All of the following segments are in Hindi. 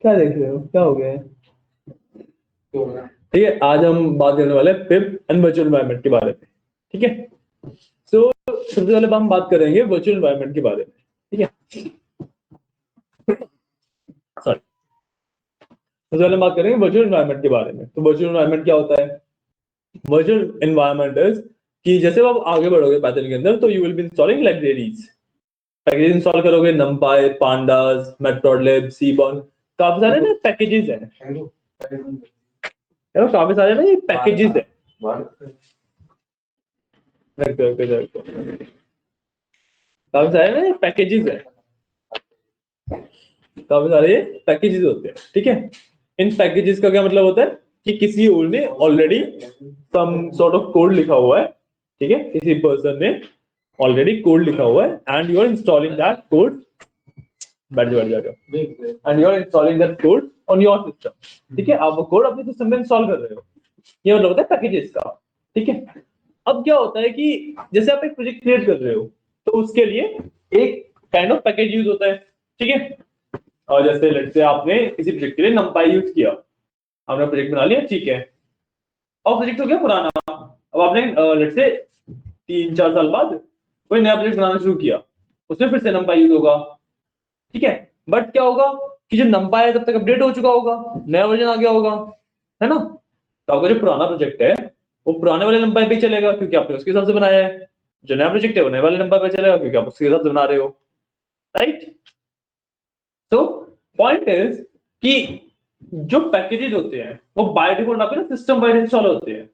क्या देख रहे हो, क्या हो गया है? ठीक है, आज हम बात करने वाले हैं पिप एंड वर्चुअल एनवायरनमेंट के बारे में। ठीक है, सो सबसे पहले हम बात करेंगे वर्चुअल एनवायरनमेंट के बारे में। ठीक है, सॉरी, सबसे पहले हम बात करेंगे वर्चुअल एनवायरनमेंट के बारे में। तो वर्चुअल एनवायरनमेंट क्या होता है? वर्चुअल एनवायरनमेंट इज कि जैसे आप आगे बढ़ोगे पाइथन के अंदर तो you will be installing libraries. Package install करोगे, numpy, pandas, matplotlib, seaborn, काफी सारे ना पैकेजेस हैं। काफी सारे ना ये पैकेजेस है। काफी सारे ना ये पैकेजेस है, काफी सारे ये पैकेजेस होते हैं। ठीक है, इन पैकेजेस का क्या मतलब होता है कि किसी और ने already some sort of code लिखा हुआ है। ठीक है, किसी पर्सन ने ऑलरेडी कोड लिखा हुआ है and you are installing that code. बैठ जाओ and you are installing that code on your system. ठीक है, आप वो कोड अपने सिस्टम में इंस्टॉल कर रहे हो। ये मतलब होता है पैकेजेस का। ठीक है, अब क्या होता है कि जैसे आप एक प्रोजेक्ट क्रिएट कर रहे हो तो उसके लिए एक काइंड ऑफ पैकेज यूज होता है। ठीक है, और जैसे लेट्स से आपने किसी प्रोजेक्ट के लिए numpy यूज किया, आपने प्रोजेक्ट बना लिया। ठीक है, और प्रोजेक्ट हो गया पुराना। अब आपने लेट्स से 3-4 साल बाद कोई नया प्रोजेक्ट बनाना शुरू किया, उसमें फिर से numpy यूज होगा। ठीक है, बट क्या होगा कि जो numpy है तब तक अपडेट हो चुका होगा, नया वर्जन आ गया होगा, है ना? तो आपका जो पुराना प्रोजेक्ट है वो पुराने वाले numpy पे ही चलेगा क्योंकि आपने उसके हिसाब से बनाया है। जो नया प्रोजेक्ट है वो नए वाले numpy पे चलेगा क्योंकि आप उसके हिसाब से बना रहे हो। राइट, तो पॉइंट इज कि जो पैकेजेस होते हैं वो बाय डिफॉल्ट आपके ना सिस्टम वाइड इंस्टॉल होते हैं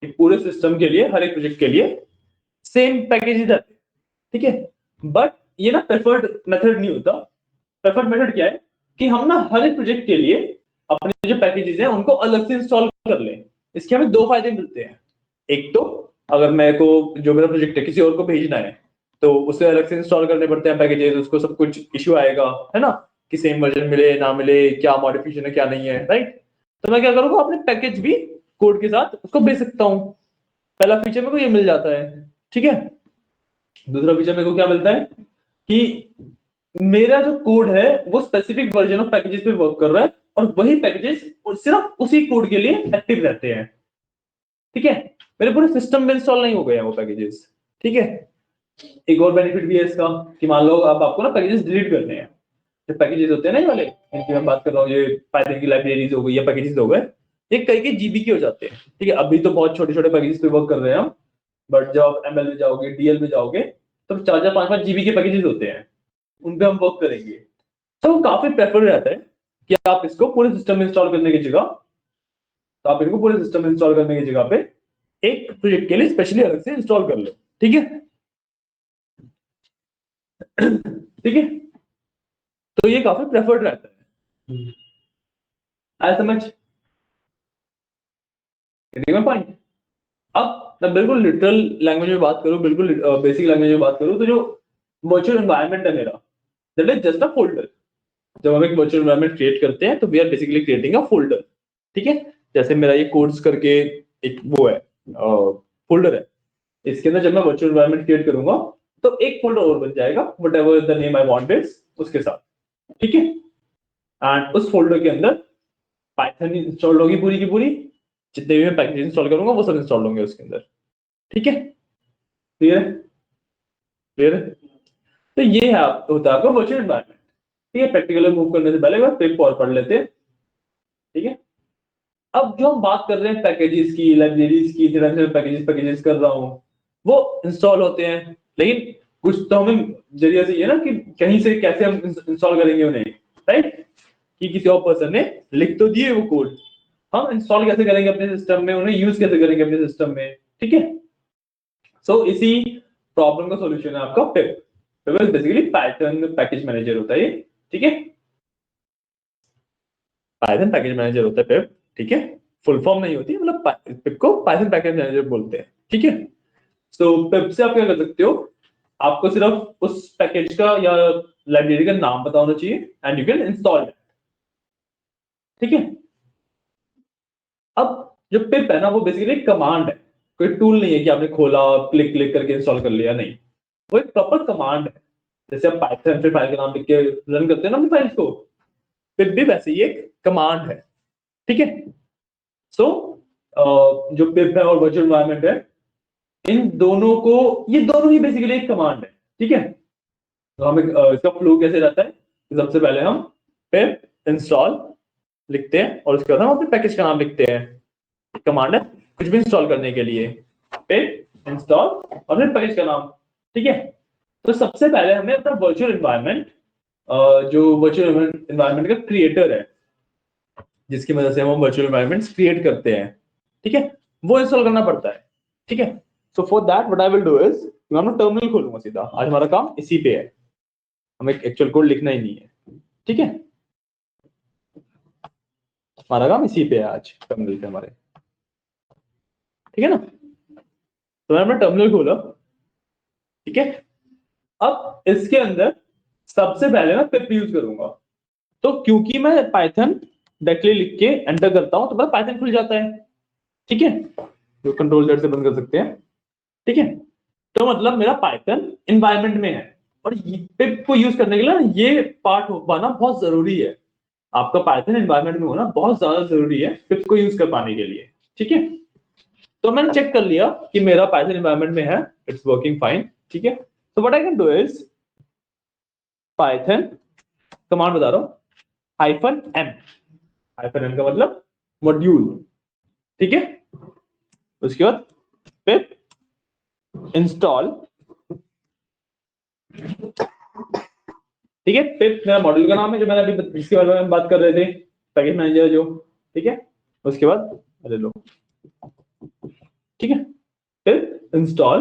कि पूरे सिस्टम के लिए, हर एक प्रोजेक्ट के लिए सेम पैकेजेस आते हैं। ठीक है, बट ये ना प्रेफर्ड मेथड नहीं होता। प्रेफर्ड मेथड क्या है कि हम ना हर एक प्रोजेक्ट के लिए अपने जो पैकेजेस हैं उनको अलग से इंस्टॉल कर लें। इसके हमें दो फायदे मिलते हैं। एक तो अगर मेरे को जो मेरा प्रोजेक्ट है किसी और को भेजना है तो उसे अलग से इंस्टॉल करने पड़ते हैं पैकेजेस, उसको सब कुछ इश्यू आएगा, है ना? कि सेम वर्जन मिले ना मिले, क्या मॉडिफिकेशन है क्या नहीं है। राइट, तो मैं क्या करूंगा, अपने पैकेज भी कोड के साथ उसको भेज सकता हूँ। पहला फीचर मेरे को ये मिल जाता है। ठीक है, दूसरा फीचर मेरे को क्या मिलता है कि मेरा जो कोड है वो स्पेसिफिक वर्जन ऑफ पैकेजेस पे वर्क कर रहा है और वही पैकेजेस सिर्फ उसी कोड के लिए एक्टिव रहते हैं। ठीक है, मेरे पूरे सिस्टम में इंस्टॉल नहीं हो गए हैं वो पैकेजेस। ठीक है, एक और बेनिफिट भी है इसका कि मान लो अब आपको ना पैकेजेस डिलीट करने हैं। जो पैकेजेस होते हैं ना ये वाले, इनकी मैं बात कर रहा हूँ, ये पाइथन की लाइब्रेरीज हो गई या पैकेजेस हो गए, ये कई जीबी के हो जाते हैं। ठीक है, अभी तो बहुत छोटे छोटे पैकेजेस पे वर्क कर रहे हैं हम, बट जब आप एमएल में जाओगे, डीएल में जाओगे, तो 4-4 5-5 जीबी के पैकेजेस होते हैं, उन पे हम वर्क करेंगे। तो वो काफी प्रेफर रहता है कि आप इसको पूरे सिस्टम में इंस्टॉल करने की जगह, तो आप इनको पूरे सिस्टम में इंस्टॉल करने की जगह पे एक प्रोजेक्ट के लिए स्पेशली अलग से इंस्टॉल कर लो। ठीक है, ठीक है, तो ये काफी प्रेफर्ड रहता है। आया समझ? पॉइंट। अब मैं बिल्कुल लिटरल लैंग्वेज में बात करूं, बिल्कुल बेसिक लैंग्वेज में बात करूं, तो जो वर्चुअल एनवायरनमेंट है मेरा, that is just a folder. जब हम एक वर्चुअल एनवायरनमेंट क्रिएट करते हैं तो we are basically creating a folder. ठीक है, जैसे मेरा ये कोड्स करके एक वो है, फोल्डर है। इसके अंदर जब मैं वर्चुअल एनवायरनमेंट क्रिएट करूंगा तो एक फोल्डर और बन जाएगा, what ever the name I wanted उसके साथ। ठीक है, एंड उस फोल्डर के अंदर पाइथन इंस्टॉल होगी पूरी की पूरी, जितने भी मैं पैकेज इंस्टॉल करूंगा वो सब इंस्टॉल होंगे उसके अंदर। ठीक है, क्लियर है? क्लियर है? तो ये है होता है आपका वर्चुअल एनवायरनमेंट। ठीक है, प्रैक्टिकल मूव करने से पहले पिप और पढ़ लेते हैं। ठीक है, अब जो हम बात कर रहे हैं पैकेजेस की, लाइब्रेरीज की, तरह से पैकेजेस पैकेजेस कर रहा हूँ, वो इंस्टॉल होते हैं, लेकिन कुछ तो हमें जरिए से ये ना कि कहीं से कैसे हम इंस्टॉल करेंगे उन्हें। राइट, कि किसी और पर्सन ने लिख तो दिए वो कोड, हम इंस्टॉल कैसे करेंगे अपने सिस्टम में, उन्हें यूज कैसे करेंगे अपने सिस्टम में। ठीक है, सो इसी प्रॉब्लम का सॉल्यूशन है आपका pip. Pip is basically Python package manager होता है ये। ठीक है, पाइथन पैकेज मैनेजर होता है पिप। ठीक है, फुल फॉर्म नहीं होती, मतलब पिप को पाइथन पैकेज मैनेजर बोलते हैं। ठीक है, सो पिप से आप क्या कर सकते हो, आपको सिर्फ उस पैकेज का या लाइब्रेरी का नाम पता होना चाहिए and you can install it. ठीक है, अब जो पिप है ना वो बेसिकली एक कमांड है, कोई टूल नहीं है कि आपने खोला क्लिक क्लिक करके इंस्टॉल कर लिया, नहीं। वो एक प्रॉपर कमांड है। जैसे आप पाइथन फिर फाइल का नाम लिख के रन करते हैं ना अपनी फाइल्स को, पिप भी वैसे ही एक कमांड है, ठीक है। सो जो पिप है और वर्चुअल एनवायरनमेंट है, इन दोनों को, ये दोनों ही बेसिकली एक कमांड है, ठीक है। तो हमें इसका फ्लो कैसे रहता है, सबसे पहले हम पिप इंस्टॉल लिखते हैं और उसके बाद हम अपने पैकेज का नाम लिखते हैं। कमांड है कुछ भी इंस्टॉल करने के लिए, पिप इंस्टॉल और फिर पैकेज का नाम, ठीक है। तो सबसे पहले हमें अपना वर्चुअल एनवायरनमेंट, जो वर्चुअल एनवायरनमेंट का क्रिएटर है, जिसकी वजह से हम वर्चुअल एनवायरनमेंट्स क्रिएट करते हैं, ठीक है, वो इंस्टॉल करना पड़ता है, ठीक है। So for that what I will do is, मैं अपना टर्मिनल खोलूंगा सीधा। आज हमारा काम इसी पे है, हमें एक्चुअल कोड लिखना ही नहीं है, ठीक है। हमारा काम इसी पे है आज टर्मिनल पे हमारे, ठीक है ना। तो मैंने अपना टर्मिनल खोला, ठीक है। अब इसके अंदर सबसे पहले मैं पिप यूज करूंगा। तो क्योंकि मैं पाइथन डायरेक्टली लिख के एंटर करता हूं तो मेरा पाइथन खुल जाता है, ठीक है। जो कंट्रोल जेड से बंद कर सकते हैं, ठीक है। तो मतलब मेरा पाइथन एनवायरनमेंट में है, और पिप को यूज करने के लिए ये पार्ट हो पाना बहुत जरूरी है। आपका पाइथन एनवायरनमेंट में होना बहुत ज्यादा जरूरी है पिप को यूज कर पाने के लिए, ठीक है। तो मैंने चेक कर लिया कि मेरा पाइथन एनवायरनमेंट में है, इट्स वर्किंग फाइन, ठीक है। तो what I can do is Python command बता रहा हूं, -m, -m का मतलब मॉड्यूल, ठीक है। उसके बाद पिप इंस्टॉल, ठीक है। पिप मेरा मॉड्यूल का नाम है, जो मैंने अभी इसके बारे में बात कर रहे थे, पैकेज मैनेजर जो, ठीक है। उसके बाद अरे लो, ठीक है। पिप इंस्टॉल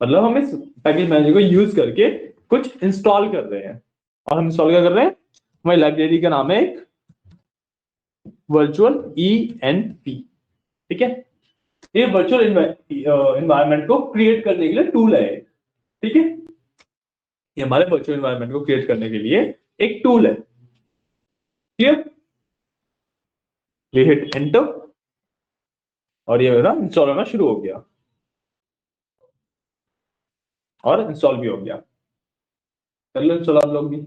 मतलब हम इस पैकेज मैनेजर को यूज करके कुछ इंस्टॉल कर रहे हैं, और हम इंस्टॉल क्या कर रहे हैं, हमारी लाइब्रेरी का नाम है एक वर्चुअल ENV, ठीक है। ये वर्चुअल एनवायरनमेंट को क्रिएट करने के लिए टूल है, ठीक है। ये हमारे वर्चुअल एनवायरनमेंट को क्रिएट करने के लिए एक टूल है, क्लियर। वी हिट एंटर और ये मेरा इंस्टॉल होना शुरू हो गया और इंस्टॉल भी हो गया। कर लो इंस्टॉल, आप लोग भी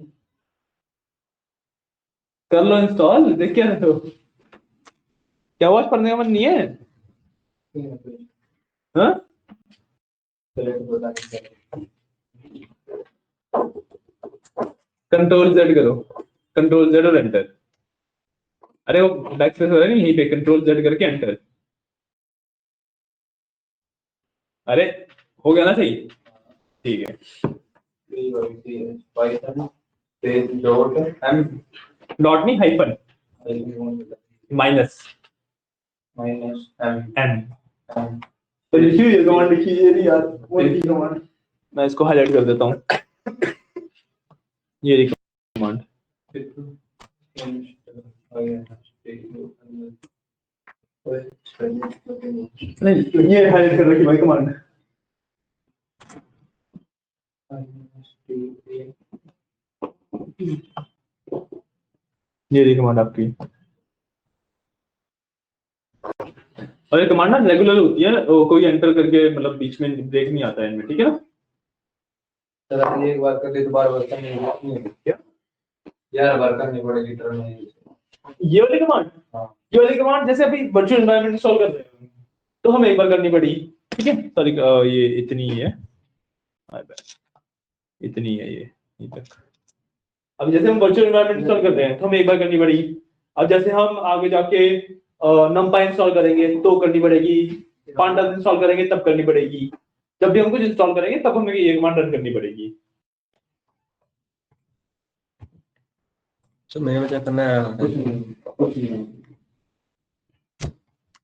कर लो इंस्टॉल, देख क्या रहे हो, क्या हुआ, पढ़ने का मन नहीं है, हाँ? कंट्रोल जेड करो, कंट्रोल जेड और एंटर। अरे वो बैक स्पेस हो रहा है नहीं, यहीं पे कंट्रोल जेड करके एंटर। अरे हो गया ना सही, ठीक है। डॉट नहीं, हाइफन, माइनस एम। तो लिखी हुई है कमांड, लिखी है यार, वो लिखी कमांड, मैं इसको हाईलाइट कर देता हूँ। ये देखिए कमांड, नहीं ये हाईलाइट कर रखी भाई कमांड। ये देखिए कमांड आपकी, और ये कमांड ना रेगुलर होती है, कोई एंटर करके मतलब बीच में ब्रेक नहीं आता है इनमें, ठीक है ना। चलो एक बार कर ले, दोबारा वर्क करने क्या यार, वर्क करनी पड़ेगी टर्न में। ये वाली कमांड, हाँ ये वाली कमांड जैसे अभी वर्चुअल एनवायरनमेंट इंस्टॉल कर रहे हैं तो हमें एक बार करनी पड़ी, ठीक है। सॉरी ये इतनी ही है, इतनी है ये तक। अब जैसे हम वर्चुअल एनवायरनमेंट इंस्टॉल कर रहे हैं तो हमें एक बार करनी पड़ी। अब जैसे हम आगे जाके numpy इंस्टॉल करेंगे तो करनी पड़ेगी, pandas इंस्टॉल करेंगे तब करनी पड़ेगी, जब भी हम कुछ इंस्टॉल करेंगे तब हमें ये कमांड रन करनी पड़ेगी। तो मेरे बच्चा करना है,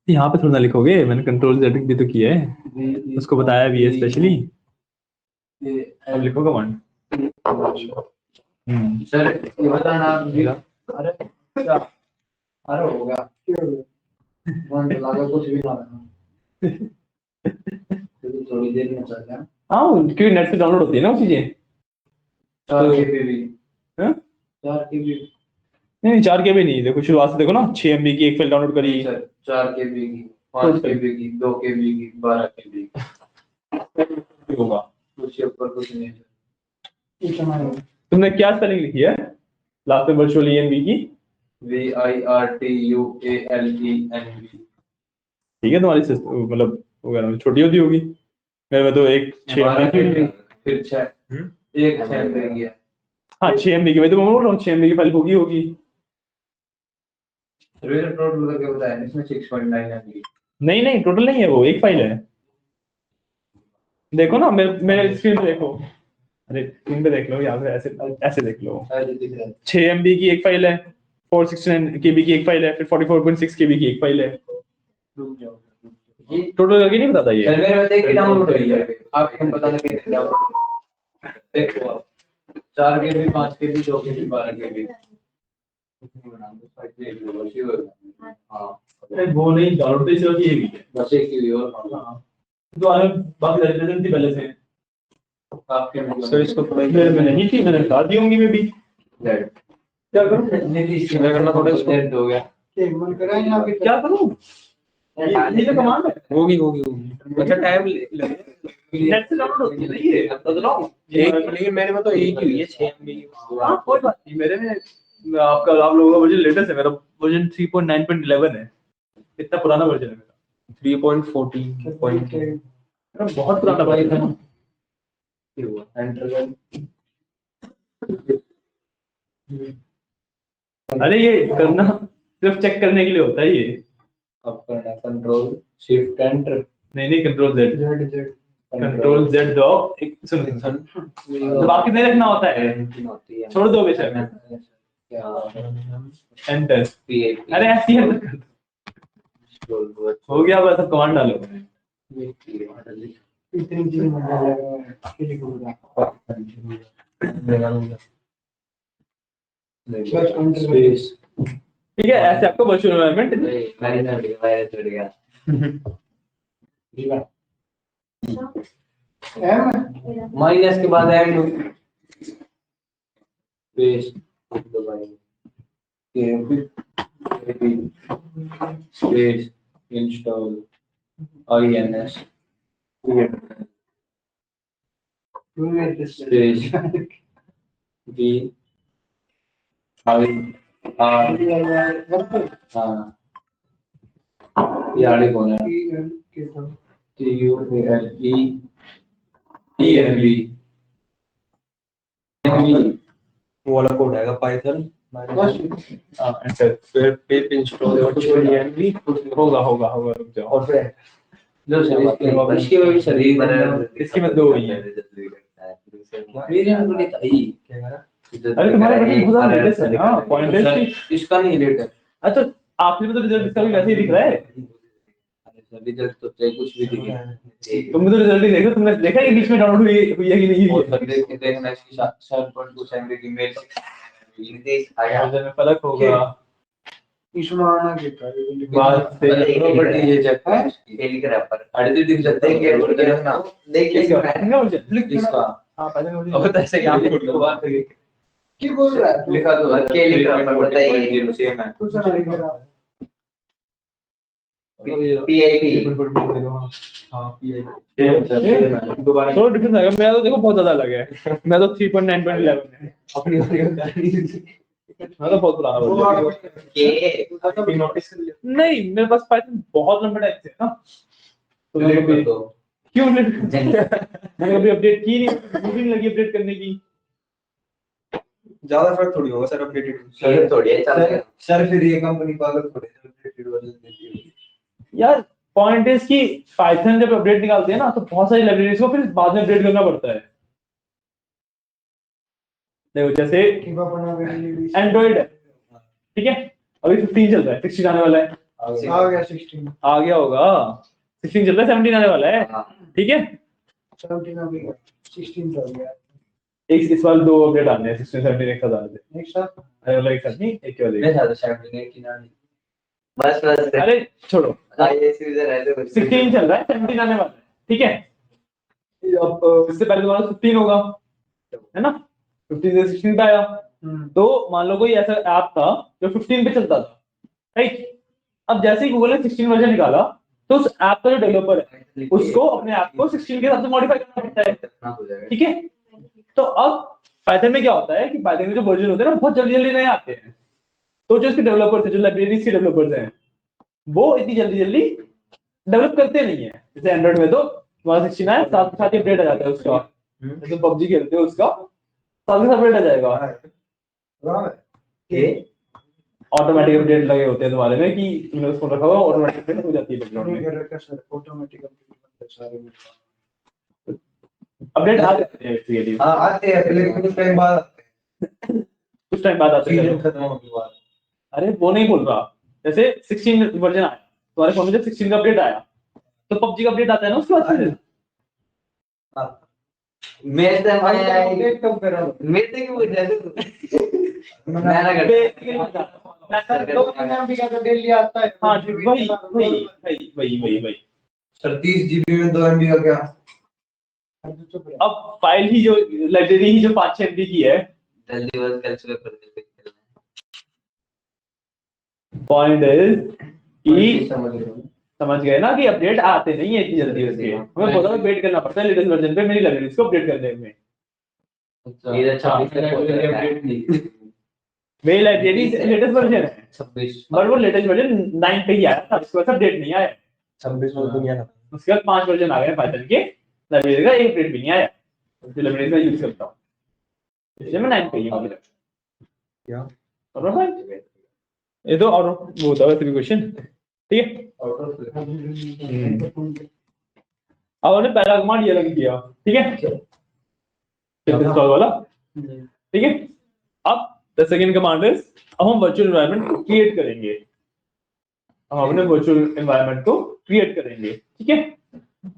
यहाँ पे थोड़ा लिखोगे, मैंने कंट्रोल जेड भी तो किया है, उसको बताया भी है स्पेशली। अब लिखो कमांड। सर ये बताना आप, अरे क्या अरे होगा मन लगा कुछ भी ना थोड़ी देर में चल जाए। हाँ क्योंकि नेट से डाउनलोड होती है ना वो चीजें, 4 KB भी, 4 KB नहीं, 4 KB नहीं, देखो शुरुआत से देखो ना, 6 MB की एक फाइल डाउनलोड करी, 4 KB की, 5 KB की, 2 KB की, 12 KB की होगा, उसके ऊपर कुछ नहीं। तुमने क्या स्पेलिंग लिखी है लास्ट में वर्चुअल ENV की? VIRTUALENV। ठीक है, तुम्हारी मतलब वगैरह छोटी होती होगी, मेरे में तो एक 6 MB फिर 6 एक 6 MB की है। हाँ 6 MB की, मैं तो बोल रहा हूँ 6 MB की फाइल होगी। टोटल करके बताया इसमें 6.9 MB। नहीं टोटल नहीं है, वो एक फाइल है। देखो ना मेरे स्क्रीन पे देखो, अरे स्क्रीन पे देख लो, या फिर ऐसे ऐसे देख लो। 6 MB की एक फाइल है, 469 KB की एक फाइल है, फिर 44.6 KB की एक फाइल है। टोटल करके नहीं बताता ये। मेरे में देख के डाउनलोड हुई है, आपको पता लगे डाउनलोड देखो आप 4 KB 5 KB 2 KB 12 KB। हाँ वो नहीं डाउनलोड तो सिर्फ ये भी है, बस एक की और हाँ तो आगे बाकी रजिस्ट्रेशन थी पहले से। आपके में सर इसको मेरे में नहीं थी, मैंने हटा दी होंगी मैं भी। क्या करूं, नीतीश मैं करना थोड़ा स्टैंड हो गया मन कर रहा है यहाँ पे क्या करूं, ये तो कमांड है। होगी अच्छा टाइम नेट से डाउनलोड होती है ना ये, बता रहा हूं। लेकिन मेरे में तो एक ही हुई है 6 MB की। हाँ कोई बात नहीं, मेरे में आपका आप लोगों का वर्जन लेटेस्ट है, मेरा वर्जन 3.9.11 है, इतना पुराना वर्जन है मेरा। 3.14 मेरा बहुत पुराना वर्जन है ना। अरे ये करना सिर्फ चेक करने के लिए होता है ये। अब करना कंट्रोल शिफ्ट एंटर नहीं कंट्रोल Z, कंट्रोल Z दो, एक सुन बाकी नहीं रखना होता है, छोड़ दो बेशक, एंटर। अरे ऐसी है हो गया, बस अब कमांड डालो। ठीक है, ऐसे आपको वर्चुअल एनवायरनमेंट माइनस के बाद M space space install INS space V I R हाँ ये आगे कौन है TUALEENV वो वाला कोड आएगा पाइथन एंटर, फिर पिप इंस्टॉल एनवी होगा रुक जाओ। और फिर जो इसकी वजह से शरीर इसकी में 2 हुई है। मेरे में नहीं था ये अरे तुम्हारे वर्जन बहुत ज्यादा लेटेस्ट है ना, पॉइंटेड इसका नहीं लेटेस्ट। अच्छा आखिर में तो रिजल्ट इसका भी वैसे ही दिख रहा है। रिजल्ट तो चाहे कुछ भी दिखे तुमने तो रिजल्ट ही देखा, तुमने देखा कि बीच में डाउनलोड हुई है कि नहीं हुई और देख के देखना इसकी 7.2 MB की मेल है, वर्जन में फर्क होगा। इसमें आना के बात से प्रॉपर्टी ये चेक है टेलीग्राफ पर अड़ती दिन तक देखिए देखना देखिए इसका हां पहले मुझे अब तो ऐसे काम को बात है की बोल रहा है लिखा तो टेलीग्राफ पर बताइए सेम है कुछ नहीं लिख रहा PIP हां PIP दोबारा थोड़ा डिफरेंस आएगा, मेरा तो देखो बहुत ज्यादा अलग है, मैं तो 3.9.11 है अपनी मैं तो बहुत पुराना वर्जन के नोटिस कर लिया नहीं, मेरे पास पाइथन बहुत लंबे टाइम से है ना, तो मैं कभी क्यों मैंने कभी अपडेट की नहीं, मुझे नहीं लगी अपडेट करने की। ज्यादा फर्क थोड़ी होगा सर अपडेटेड सर थोड़ी है चल सर फिर ये कंपनी पागल थोड़ी है अपडेटेड वर्जन देती है यार पॉइंट इज कि पाइथन जब अपडेट निकालते हैं ना तो बहुत सारी लाइब्रेरीज को फिर बाद में अपडेट करना पड़ता है। देखो जैसे एंड्रॉइड है, ठीक है, अभी 15 चल रहा है, 16 आने वाला है, आ गया 16 आ गया होगा, 16 चल रहा है, 17 आने वाला है, ठीक है 17 आ गया 16 चल गया एक इस बार 2 अपडेट आने हैं, 16 17 एक साथ आने थे, एक साथ अरे वाला एक साथ नहीं, एक के बाद मैं एक। ज्यादा 17 की ना बस अरे छोड़ो, आईएस यूजर है तो 16 चल रहा है, 17 आने वाला है, ठीक है, अब इससे पहले तुम्हारा 15 होगा, है ना, 15 से 16 पे आया, तो मान लो कोई ऐसा ऐप था जो 15 पे चलता था, राइट, अब जैसे ही गूगल ने 16 वर्जन निकाला तो उस ऐप का जो डेवलपर है उसको अपने ऐप को 16 के हिसाब से मॉडिफाई करना पड़ता है, ठीक है। तो अब पाइथन में क्या होता है कि पाइथन के जो वर्जन होते हैं ना बहुत जल्दी जल्दी नए आते हैं, तो जो इसके डेवलपर्स है, जो लाइब्रेरीज के डेवलपर्स हैं, वो इतनी जल्दी जल्दी डेवलप करते नहीं है। जैसे एंड्रॉइड में तो तुम्हारा 16 है, साथ साथ अपडेट आ जाता है उसका। जैसे पबजी खेलते हो उसका साथ साथ अपडेट आ जाएगा, ऑटोमेटिक अपडेट लगे होते हैं तुम्हारे में कि तुमने उसको रखा हुआ ऑटोमेटिक अपडेट हो जाती है बैकग्राउंड में। अपडेट आ जाते हैं बेसिकली, हाँ आते हैं लेकिन कुछ टाइम बाद कुछ टाइम बाद आते हैं। सीजन खत्म होने के बाद। अरे वो नहीं बोल रहा, जैसे 16 वर्जन आया तुम्हारे फोन में, जब 16 का अपडेट आया तो पबजी का अपडेट आता है ना उसके बाद। मैं तो अपडेट कब कर रहा हूँ मैं तो क्यों बोल रहा मैं ना कर डेली आता है। हाँ वही 30 GB में 2 MB का क्या? अब फाइल ही जो लाइब्रेरी ही जो 5-6 MB की है। जल्दी बस कल सुबह कर दे। पॉइंट इज कि समझ रहे हो? समझ गए ना कि अपडेट आते नहीं है इतनी जल्दी उसके, हमें बहुत ज्यादा वेट करना पड़ता है लेटेस्ट वर्जन पे मेरी लाइब्रेरी को अपडेट करने में। ये 26 तक अपडेट नहीं। मेरी लाइब्रेरी लेटेस्ट वर्जन है 26 पर वो लेटेस्ट वर्जन 9 पे ही आया था, उसके बाद अपडेट नहीं आया। 26 में दुनिया खत्म। उसके बाद 5 वर्जन आ गए पाइथन के, लाइब्रेरी का एक अपडेट भी नहीं आया जो लाइब्रेरी का यूज करता हूँ, इसलिए मैं 9 पे ही हूँ। क्या ये तो और वो होता है वैसे भी क्वेश्चन, ठीक है। अब हमने पहला कमांड ये लग दिया, ठीक है, इंस्टॉल वाला, ठीक है। अब द सेकंड कमांड इज, अब हम वर्चुअल एनवायरनमेंट को क्रिएट करेंगे, हम अपने वर्चुअल एनवायरनमेंट को क्रिएट करेंगे, ठीक है।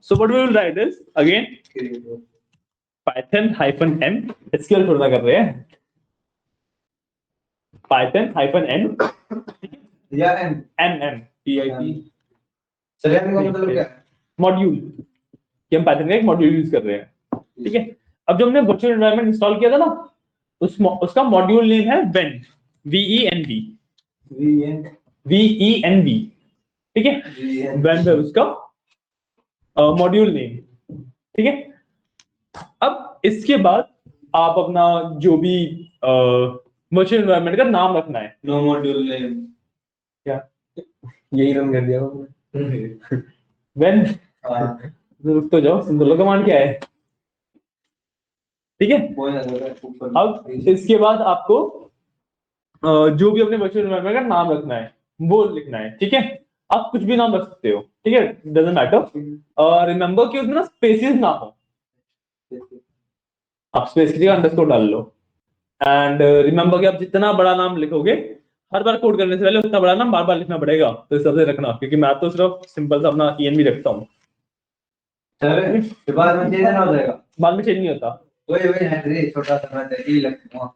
So what we will write is again python-m, SQL थोड़ा कर रहे हैं, python-n या एम mm pip चलिए का मतलब क्या है? मॉड्यूल, कि हम पाइथन का एक मॉड्यूल यूज कर रहे हैं, ठीक है। अब जब हमने वर्चुअल एनवायरनमेंट इंस्टॉल किया था ना, उसका मॉड्यूल नेम है वेन, VENV, ठीक है। वेन है उसका मॉड्यूल नेम, ठीक है। अब इसके बाद आप अपना जो भी वर्चुअल एनवायरनमेंट का नाम रखना है। नो मॉड्यूल नेम क्या यही रन कर दिया वेन, हां रुक तो जाओ, सुन तो लो कमांड क्या है, ठीक है। बोल ऊपर। अब इसके बाद आपको जो भी अपने वर्चुअल एनवायरनमेंट का नाम रखना है वो लिखना है, ठीक है। आप कुछ भी नाम रख सकते हो, ठीक है, डजंट मैटर। रिमेंबर कि उसमें ना स्पेसेस ना हो, आप स्पेस की जगह अंडरस्कोर डाल लो। एंड रिमेंबर कि आप जितना बड़ा नाम लिखोगे हर बार कोड करने से पहले उतना बड़ा नाम बार बार लिखना पड़ेगा, तो इस तरह से रखना, क्योंकि मैं तो सिर्फ सिंपल सा अपना env रखता हूँ, फिर बाद में चेंज ना हो जाएगा। बाद में चेंज नहीं होता। वही हेनरी छोटा सा मैं यही लगता हूं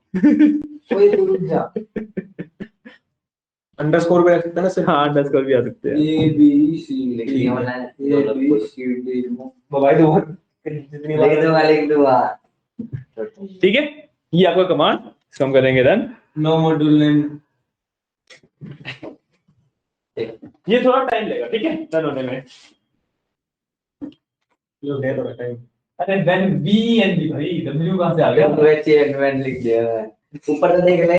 कोई दूर जा अंडरस्कोर भी रख सकते हैं ना सिर्फ। हाँ अंडरस्कोर भी आ सकते हैं। ए बी सी लिखिए वाला है A B C D mobile दो जितनी बार लिख दूंगा ठीक है, ये आपका कमांड, इसको हम करेंगे रन। नो मॉड्यूल नेम ये थोड़ा टाइम लेगा, ठीक है, रन होने में। जो दे दो टाइम। अरे वेन VENV भाई, W कहां से आ गया? वैसे एडवेंट लिख दिया है ऊपर तो देख ले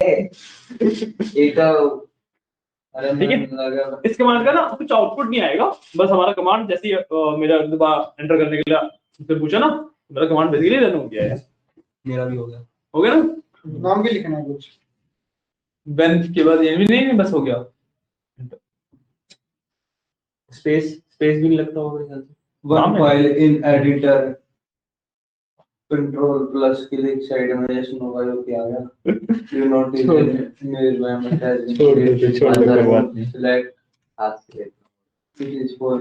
एक तो अरे ठीक है। लगा इस कमांड का ना कुछ आउटपुट नहीं आएगा, बस हमारा कमांड जैसे ही मेरा दोबारा एंटर करने के लिए उससे पूछा ना, मेरा कमांड बेसिकली रन हो गया है। मेरा भी हो गया ना, नाम भी लिखना है कुछ वेन के बाद ये भी नहीं, बस हो गया। स्पेस भी नहीं लगता होगा मेरे ख्याल से। नाम वन है। File in editor control plus click side में जैसे मोबाइल पे आ गया you note is mail environment as छोड़ दो कोई बात नहीं। सिलेक्ट हाथ से इट इज फॉर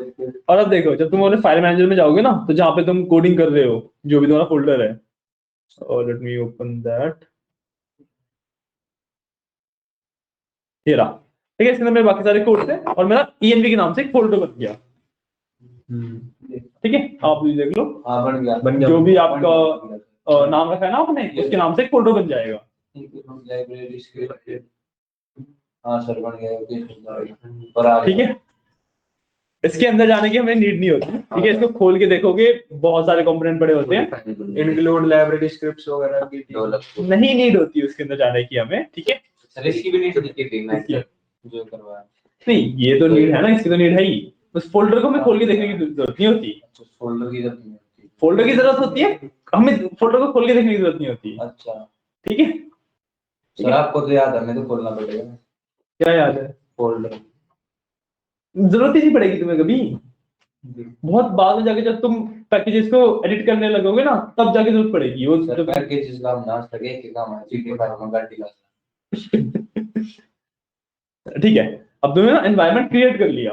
और अब देखो, जब तुम अपने फाइल मैनेजर में जाओगे ना, तो जहाँ पे तुम कोडिंग कर रहे हो, जो भी तुम्हारा फोल्डर है, और लेट मी ओपन दैट, ये रहा, ठीक है। इसके अंदर मेरे बाकी सारे कोड्स हैं और मेरा env के नाम से एक फोल्डर बन गया, ठीक है। आप भी देख लो, हां बन गया जो भी आपका नाम रखा है ना आपने, उसके नाम से एक फोल्डर बन जाएगा। लाइब्रेरी स्क्रिप्ट हां सर बन गया ओके और आ ठीक है, इसके अंदर जाने की हमें नीड नहीं होती, ठीक है। इसको खोल के देखोगे बहुत सारे कंपोनेंट पड़े होते हैं, इंक्लूड लाइब्रेरी स्क्रिप्ट्स वगैरह की नहीं नीड होती है उसके अंदर जाने की हमें, ठीक है। सर इसकी भी नीड दिखी थी मैं जो करवाया। नहीं, ये तो नीड है ना, इसकी तो नीड है ही। उस फोल्डर को हमें खोल के देखने की जरूरत नहीं होती। अच्छा फोल्डर की जरूरत नहीं होती। फोल्डर की जरूरत होती है, हमें फोल्डर को खोल के देखने की जरूरत नहीं होती। अच्छा ठीक है, सर आपको तो याद है, मैं तो खोलना पड़ेगा क्या याद है? फोल्डर। जरूरत ही नहीं पड़ेगी तुम्हें कभी, बहुत बाद में जाके जब तुम पैकेजेस को एडिट करने लगोगे ना, तब जाके जरूरत पड़ेगी वो। सर पैकेजेस का हम ना सके कि काम है जीटी फाइल में गाड़ी ला। ठीक है, अब तुमने ना एनवायरनमेंट क्रिएट कर लिया।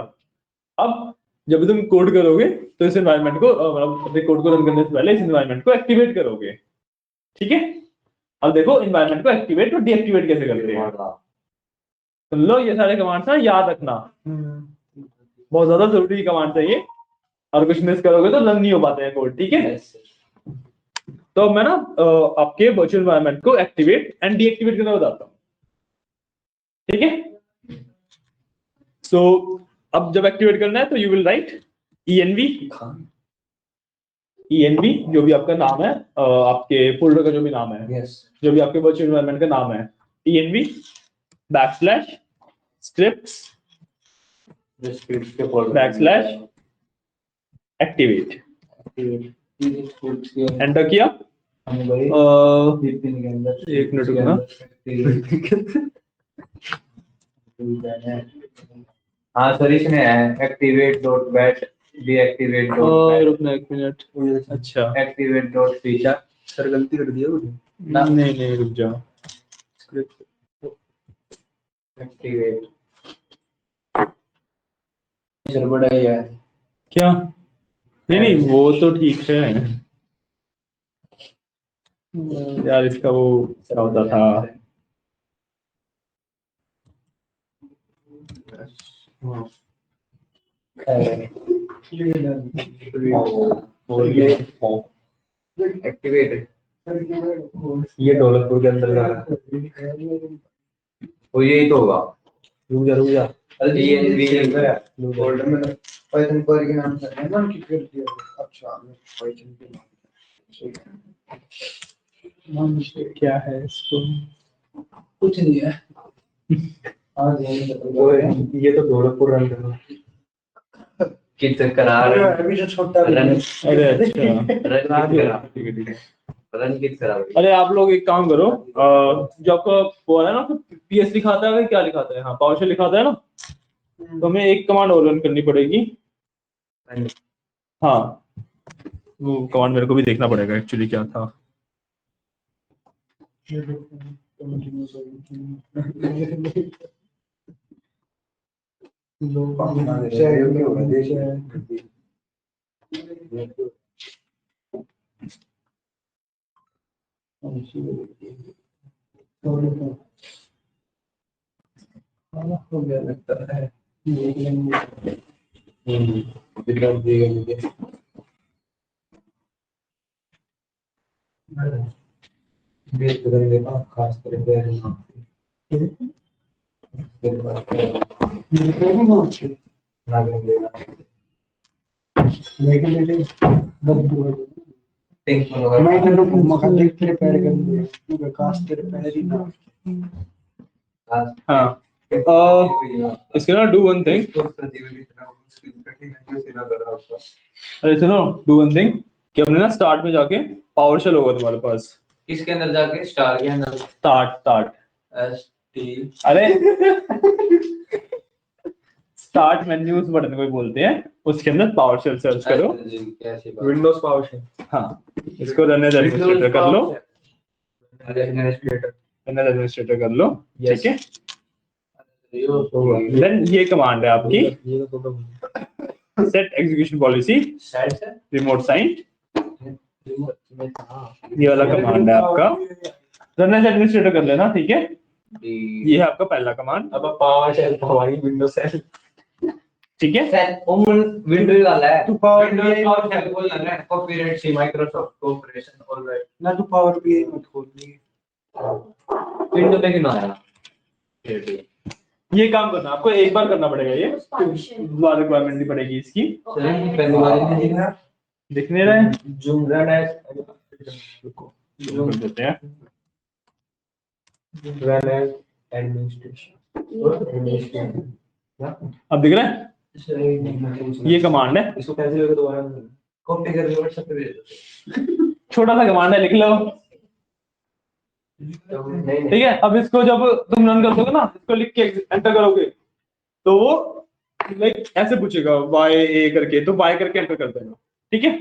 अब जब तुम कोड करोगे तो इस एनवायरनमेंट को मतलब अपने कोड को रन करने से पहले इस एनवायरनमेंट को एक्टिवेट करोगे। ठीक है, अब देखो एनवायरनमेंट को एक्टिवेट और डीएक्टिवेट कैसे करते हैं। सुन लो, ये सारे कमांड्स ना याद रखना, बहुत ज्यादा जरूरी कमांड है ये, और कुछ मिस करोगे तो रन नहीं हो पाते हैं कोड। ठीक है, तो मैं ना आपके वर्चुअल एनवायरनमेंट को एक्टिवेट एंड डीएक्टिवेट करना बताता हूँ। ठीक है, सो अब जब एक्टिवेट करना है तो यू विल राइट env जो भी आपका नाम है, आपके फोल्डर का जो भी नाम है, जो भी आपके वर्चुअल एनवायरनमेंट का नाम है, env /scripts /activate एंटर किया। एक मिनट रुकना। हाँ सर इसमें है activate.bat deactivate.bat रुकना एक मिनट। अच्छा, activate.feature। सर गलती कर दिया नहीं रुक जाओ। activate सर बड़ा ही है क्या? नहीं वो तो ठीक है यार, इसका वो क्या होता था। एक्टिवेट ये दौलतपुर के अंदर का वो यही तो होगा। रुक जा फोल्डर में पाइथन क्वेरी के नाम से है ना कि कर दिया। अच्छा पाइथन के नाम से क्या है इसको? कुछ नहीं है। हाँ ये तो दौलतपुर रन करना कित करार अभी जो छोटा अरे अच्छा, रन कित करा। अरे आप लोग एक काम करो, जो आपका वो है ना पीएस लिखाता है, क्या लिखाता है, हाँ पावरशेल लिखाता है ना, तो हमें एक कमांड और रन करनी पड़ेगी। हाँ, वो कमांड मेरे को भी देखना पड़ेगा एक्चुअली क्या था। लगता है खास करके हाँ, इसके ना डू वन थिंग, अरे सुनो, डू वन थिंग कि हमने ना स्टार्ट में जाके पावरशेल होगा तुम्हारे पास। इसके अंदर जाके स्टार के अंदर स्टार्ट ST अरे स्टार्ट मेन्यू उस बटन को ही बोलते हैं, उसके अंदर पावरशेल सर्च करो। Windows PowerShell. हाँ, इसको रन एज एडमिनिस्ट्रेटर कर लो, एडमिनिस्ट्रेटर कर लो। ठीक है, देन ये कमांड है आपकी set execution policy remote site, ये वाला कमांड है आपका, रन एज एडमिनिस्ट्रेटर कर लेना। ठीक है, ये है आपका पहला कमांड। अब पावरशेल हमारी विंडोज सेल। ठीक है, विंडोज वाला है तू पावरशेल बोलना है copyright C Microsoft cooperation alright ना तू पावर बीआई मत खोलनी। विंडो पे क्यों आया। ये काम करना आपको एक बार करना पड़ेगा, ये दोबारा रिक्वायरमेंट नहीं पड़ेगी इसकी। पहली बार दिख नहीं रहा है, जूम रन है जूम कर देते हैं। रन है अब दिख रहा है, ये कमांड है, इसको कैंसिल करके दोबारा कॉपी करके व्हाट्सएप पे भेज दो। छोटा सा कमांड है, लिख लो। ठीक है, अब इसको जब तुम रन कर दोगे ना, इसको लिख के एंटर करोगे तो वो लाइक ऐसे पूछेगा वाई ए करके, तो वाई करके एंटर कर देना। ठीक है,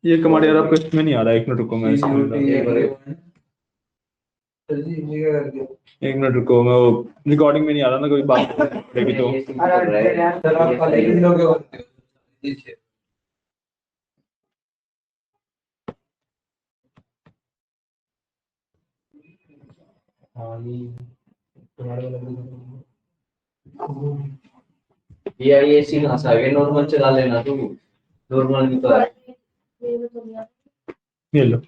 ये कमांड यार आपको इसमें नहीं आ रहा है, एक मिनट रुको मैं इसमें एक मिनट रुको, मैं वो रिकॉर्डिंग में नहीं आ रहा ना, कोई बात पड़ेगी तो। ये सी कहाँ से आ गया? नॉर्मल चला लेना तू, नॉर्मल भी तो है। ये लो,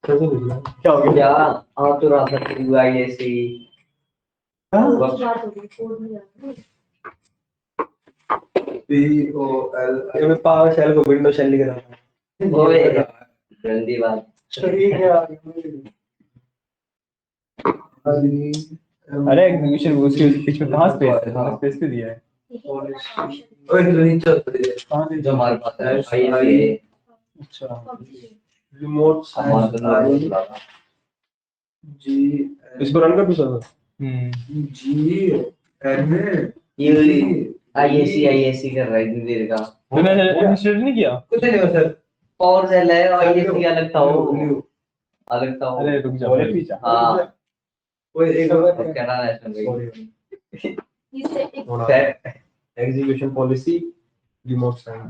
क्या हो गया? क्या आ तो रहा था तू IAC POL मैं पावर शेल को विंडो शेल लिख रहा हूँ। ओए गंदी बात। अरे एग्जीक्यूशन उसके बीच में कहाँ स्पेस है, तुमने स्पेस क्यों दिया है? ओए तो नीचे जो हमारे पास है IAC। अच्छा, रिमोट हमारा तो नॉर्मल चला था। जी इसको रन कर दूँ सर? जी एन ये IAC कर रहा है इतनी देर का। तूने इंस्टॉल नहीं किया? कुछ नहीं हो सर। पावर सेल है और IAC अलग था वो, अलग था वो। अरे रुक जा, हाँ कोई एक तो क्या नाम है इसमें? Execution policy remote sign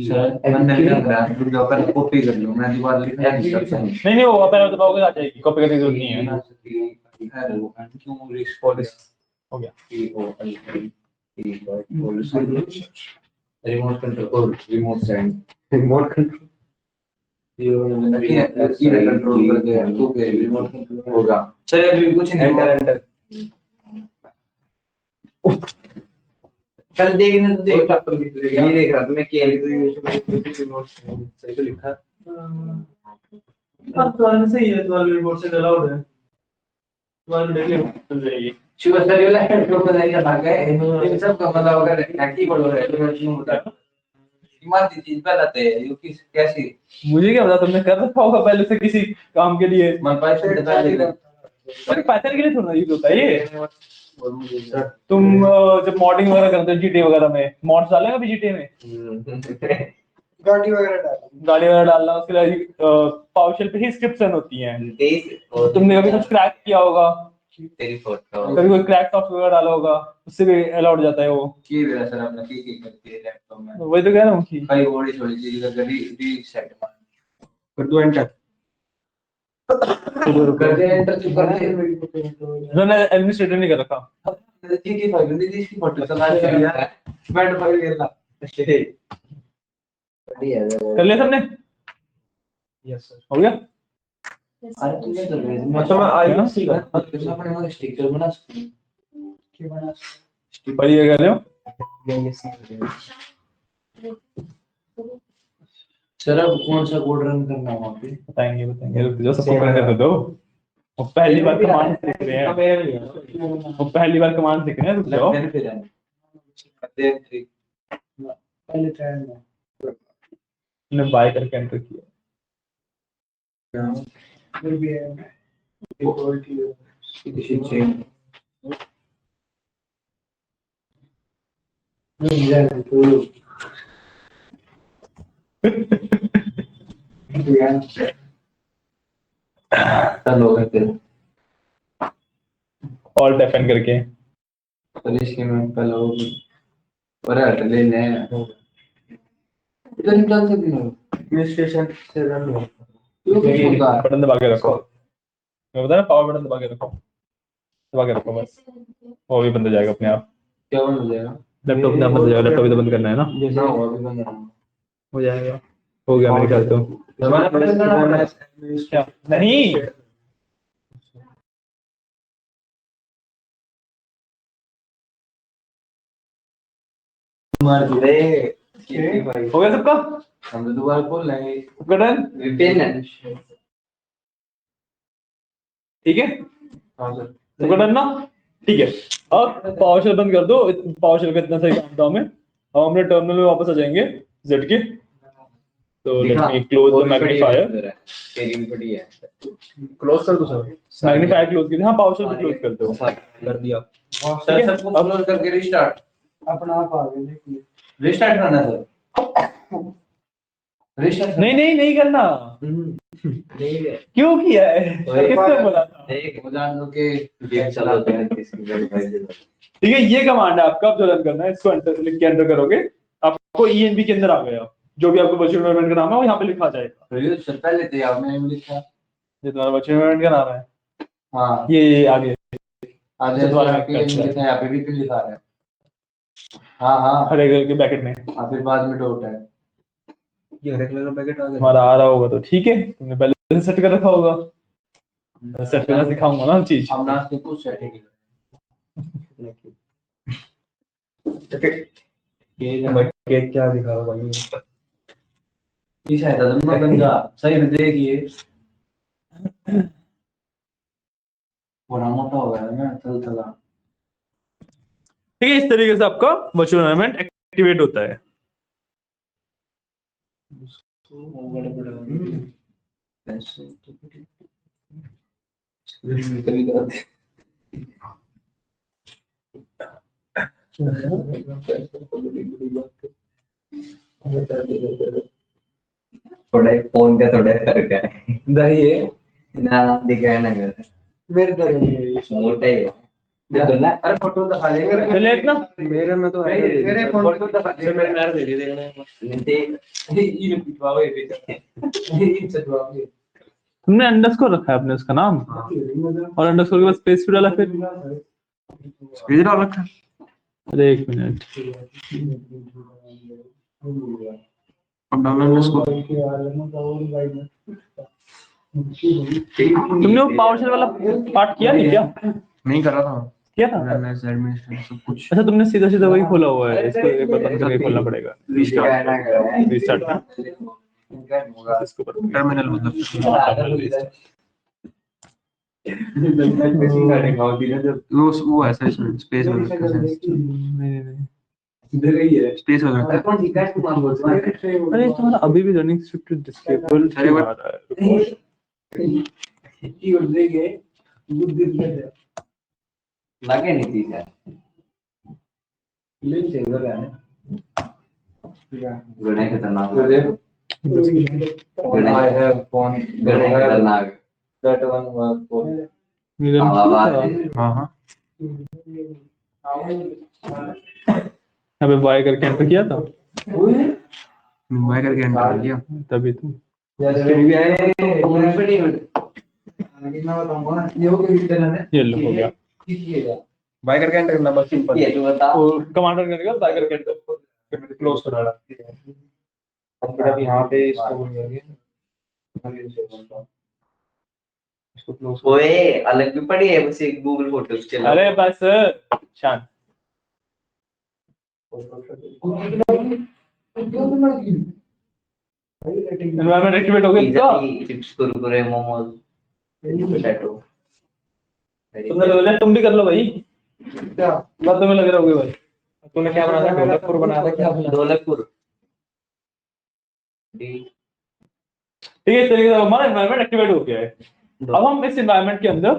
sir मैंने कर कॉपी कर लूं, मैं दोबारा लिखना नहीं वो अपन दबाओगे आ जाएगी, कॉपी करने की जरूरत नहीं है। हो गया। Remote control, remote sign, remote control ये कंट्रोल कर दे तो के रिमोट कंट्रोल होगा। चलिए अभी कुछ नहीं, एंटर कल देखने तो देख ये देख रहा था मैं कि रिमोट सही तो लिखा अब तो सही है, तो रिमोट से अलाउड है, तो देख ले चल जाएगी। शिव सर ये लैपटॉप को बनाई जा गए इन सब का मतलब अगर कीबोर्ड वगैरह नहीं होता दिमाग की चीज पहलाते हैं ये किस कैसी मुझे क्या पता, तुमने कर रखा होगा पहले से किसी काम के लिए। मन पाइथन से पहले अरे पाइथन के लिए थोड़ा यूज होता है ये। तुम जब मॉडिंग वगैरह करते हो जीटी वगैरह में, मॉड्स डालेंगे अभी जीटी में, गाड़ी वगैरह डालना, उसके लिए पावरशेल पे ही स्क्रिप्ट्स रन होती हैं। तुमने कभी कुछ क्रैक किया होगा, तेरी फोटो कभी कोई क्रैक सॉफ्टवेयर डाला होगा, उससे भी अलाउड जाता है वो। की मेरा सर अपना की करती है लैपटॉप में वही तो कह रहा हूँ कि कई बड़ी छोटी चीज का रीसेट कर दो एंटर कर दे एंटर चुप कर दे मैंने एडमिनिस्ट्रेटर नहीं कर रखा। की फाइल दी थी इसकी फोटो चला यार बैठ फाइल कर ला बढ़िया कर लिया सबने? यस सर हो गया। अरे तू ये कर रहे मतलब मैं IAC का अपने वो स्टिकर बना पर ये कर रहे हो सर अब कौन सा कोड रन करना है वहाँ पे बताएंगे रुक जाओ, सबको करने तो दो। वो पहली बार कमांड सीख रहे हैं, वो पहली बार कमांड सीख रहे हैं, रुक जाओ। पहले ट्रायल में मैंने बाय करके एंटर किया। फिर भी है इक्वलिटी ऑल्ट Fn करके एडमिनिस्ट्रेशन से रन होगा बटन दबा के रखो, मैं बता रहा पावर बटन दबा के रखो बस, वो भी बंद हो जाएगा अपने आप। क्या बंद हो जाएगा? लैपटॉप अपने आप बंद हो जाएगा, लैपटॉप भी तो बंद करना है ना। जैसा होगा अभी बंद होगा। हो जाएगा, हो गया मेरे ख्याल तो। क्या नहीं मार दे हो गया सबका। हम तो दोबारा खोल लेंगे। डन, VPN है। ठीक है, हाँ सर। तो डन ना, ठीक है। अब पावर शेल बंद कर दो, पावर शेल का इतना सही काम था हमें। अब हमने टर्मिनल में वापस आ जाएंगे जेड के, तो let me close the magnifier. Close कर दो सर। मैग्नीफायर क्लोज कीजिए, हाँ पावर शेल क्लोज कर दो, कर दिया। सर सबको क्लोज करके रिस्टार्ट। अपना आप आ गए देखिए। रिस्टार्ट करना है सर। रिस्टार्ट नहीं नहीं नहीं करना, नहीं है। क्यों किया है, किसने बोला था? एक जान लो के गेम चलाते हैं किसी ठीक है, ये कमांड है आपका, अब जो रन करना है इसको एंटर लिख के एंटर करोगे, आपको ईएनवी के अंदर आ गया, जो भी आपको वर्चुअल एनवायरनमेंट का नाम है वो यहाँ पे लिखा जाएगा। तो सर पहले थे आपने लिखा। ये तुम्हारा वर्चुअल एनवायरनमेंट का नाम है, हाँ ये आगे आगे दोबारा आपके करते हैं। लिखा है, यहाँ पे भी लिखा है। हाँ हाँ हरे कलर के पैकेट में फिर बाद में डॉट है। ये हरे कलर का पैकेट आ गया। हमारा आ रहा होगा तो ठीक है, तुमने पहले से सेट कर रखा होगा, सेट करना सिखाऊंगा ना हर चीज। हम नाच के कुछ सेटिंग केक क्या दिखा रहा भाई? इस है तो गंजा सही में देखिए बड़ा मोटा हो गया है ना, चल चला। ठीक है, इस तरीके से आपका वर्चुअल एनवायरनमेंट एक्टिवेट होता है। बड़े बड़े थोड़ा फोन का थोड़ा फर्क है। दही है ना दिखाया ना कर मेरे तरह मोटा ही है। ना अरे फोटो दिखा देंगे चलिए इतना, मेरे में तो है। मेरे फोन को दिखा सर मेरे पैर दे दिए देखने। ये पिटवाओ ये चटवाओ तुमने अंडरस्कोर रखा है अपने उसका नाम, और अंडरस्कोर के बाद स्पेस भी डाला, फिर स्पीड डाल रखा है। अरे एक मिनट, अब डालना इसको। तुमने वो पावर शेल वाला पार्ट किया नहीं क्या? नहीं कर रहा था। किया था? रनर्स एडमिनिस्ट्रेटर सब कुछ। अच्छा तुमने सीधा सीधा वही खोला हुआ है, इसको एक बार बंद करके खोलना पड़ेगा। रीस्टार्ट इसको करो। टर्मिनल मतलब वो ऐसा इसमें स्पेस में नहीं नहीं, स्पेस वगैरह। अरे तुम्हारा अभी भी रनिंग स्क्रिप्ट डिसेबल क्यों आ रहा है? लगे नहीं थी यार गणे खतरनाक गणे खतरनाक that one was for हाँ हाँ अबे बाय करके एंटर किया था, मैं करके एंटर कर दिया। तभी तो ये लो हो गया। बाय करके एंटर करना बस सिंपल। ये तो बता कमांडर करेगा बाय करके एंटर क्लोज करा अब फिर अब यहाँ पे इसको बोल देंगे इसको क्लोज। ओए अलग भी पड़ी है बस एक गूगल फोटोज चला। अरे बस शांत, एनवायरनमेंट एक्टिवेट हो गया इसका। चिप्स कुरकुरे मोमोज पोटैटो तुमने ले लिया, तुम भी कर लो भाई, क्या बात तुम्हें लग रहा होगा भाई। तूने क्या बनाया था? ढोलकपुर बनाया था क्या? ढोलकपुर ठीक है, इस तरीके से हमारा एनवायरनमेंट एक्टिवेट हो गया है। अब हम इस एनवायरनमेंट के अंदर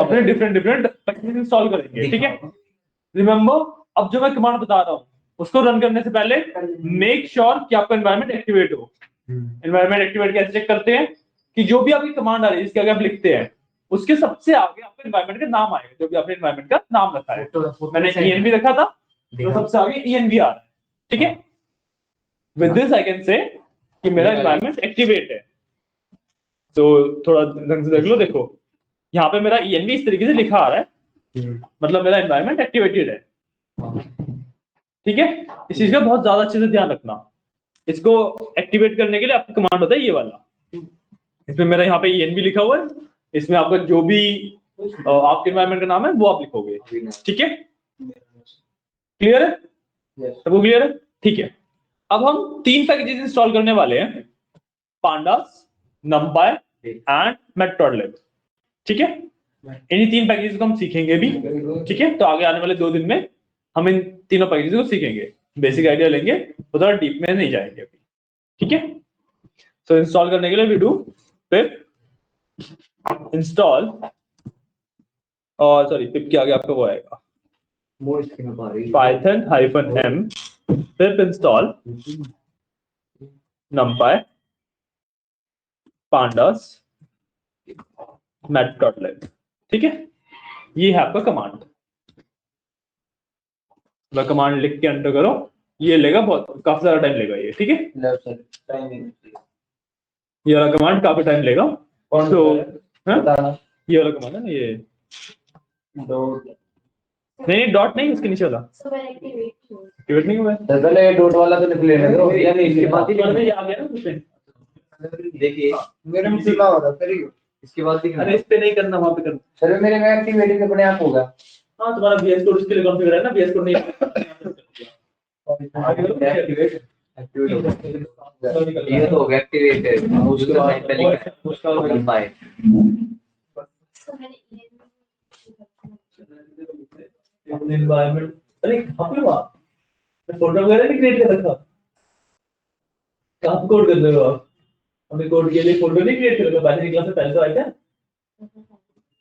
अपने डिफरेंट डिफरेंट पैकेजेस इंस्टॉल करेंगे, ठीक है। रिमेंबर, अब जो मैं कमांड बता रहा हूँ उसको रन करने से पहले मेक श्योर कि आपका एनवायरनमेंट एक्टिवेट हो। एनवायरनमेंट एक्टिवेट कैसे चेक करते हैं कि जो भी आपकी कमांड आ रही है जिसके आगे आप लिखते हैं उसके सबसे आगे आपके एनवायरनमेंट का नाम आएगा, जो भी आपने एनवायरनमेंट का नाम रखा है। मैंने ईएनवी रखा था तो सबसे आगे ईएनवी आ रहा है, ठीक है। With this I can say कि मेरा एनवायरनमेंट एक्टिवेट है। तो थोड़ा ढंग से देख लो, देखो यहाँ पे मेरा ईएनवी इस तरीके से लिखा आ रहा है, मतलब मेरा एनवायरनमेंट एक्टिवेटेड है, ठीक है। इस चीज का बहुत ज्यादा अच्छे से ध्यान रखना। इसको एक्टिवेट करने के लिए आपका कमांड होता है ये वाला, इसमें मेरा यहाँ पे ईएनवी लिखा हुआ है, इसमें आपका जो भी आपके एनवायरनमेंट का नाम है वो आप लिखोगे, ठीक है। क्लियर है? सबको क्लियर है? ठीक है। अब हम 3 पैकेजेस इंस्टॉल करने वाले हैं, पांडास, numpy एंड मैटप्लॉटलिब। ठीक है, इन्हीं 3 पैकेजेस को हम सीखेंगे भी। ठीक है, तो आगे आने वाले 2 दिन में हम इन तीनों पैकेजेस को सीखेंगे, बेसिक आइडिया लेंगे, तो थोड़ा डीप में नहीं जाएंगे अभी। ठीक है, तो इंस्टॉल करने के लिए वी डू पिप इंस्टॉल, और सॉरी पिप के आगे आपका वो आएगा python-m pip install numpy pandas matplotlib। ठीक है, ये है आपका कमांड। वह कमांड लिख के एंटर करो, ये लेगा बहुत काफी सारा टाइम लेगा ये। ठीक है, ये वाला कमांड काफी टाइम लेगा। तो ये वाला कमांड है ना, ये नहीं डॉट नहीं, उसके नीचे वाला एक्टिवेट नहीं हुआ है। पहले डॉट वाला तो लिख लेने दो, यानी इसके बाद ही ये आ गया ना उसमें। देखिए मेरे में चला हो रहा है, इसके बाद दिखना। अरे इस पे नहीं करना, वहां पे करना। चलो मेरे में एक्टिवेट अपने आप होगा। हाँ, तुम्हारा VS कोड उसके लिए कॉन्फ़िगर है ना, VS कोड नहीं एक्टिवेट हो गया, ये तो हो गया एक्टिवेट। उसके बाद पहले उसका लंबा है। एनवायरनमेंट, अरे आपने वहां फोल्डर वगैरह नहीं क्रिएट कर रखा? कहाँ कोड कर रहे हो आप? हमने कोड के लिए फोल्डर नहीं क्रिएट कर रखा, पहले क्लास से पहले तो आया क्या?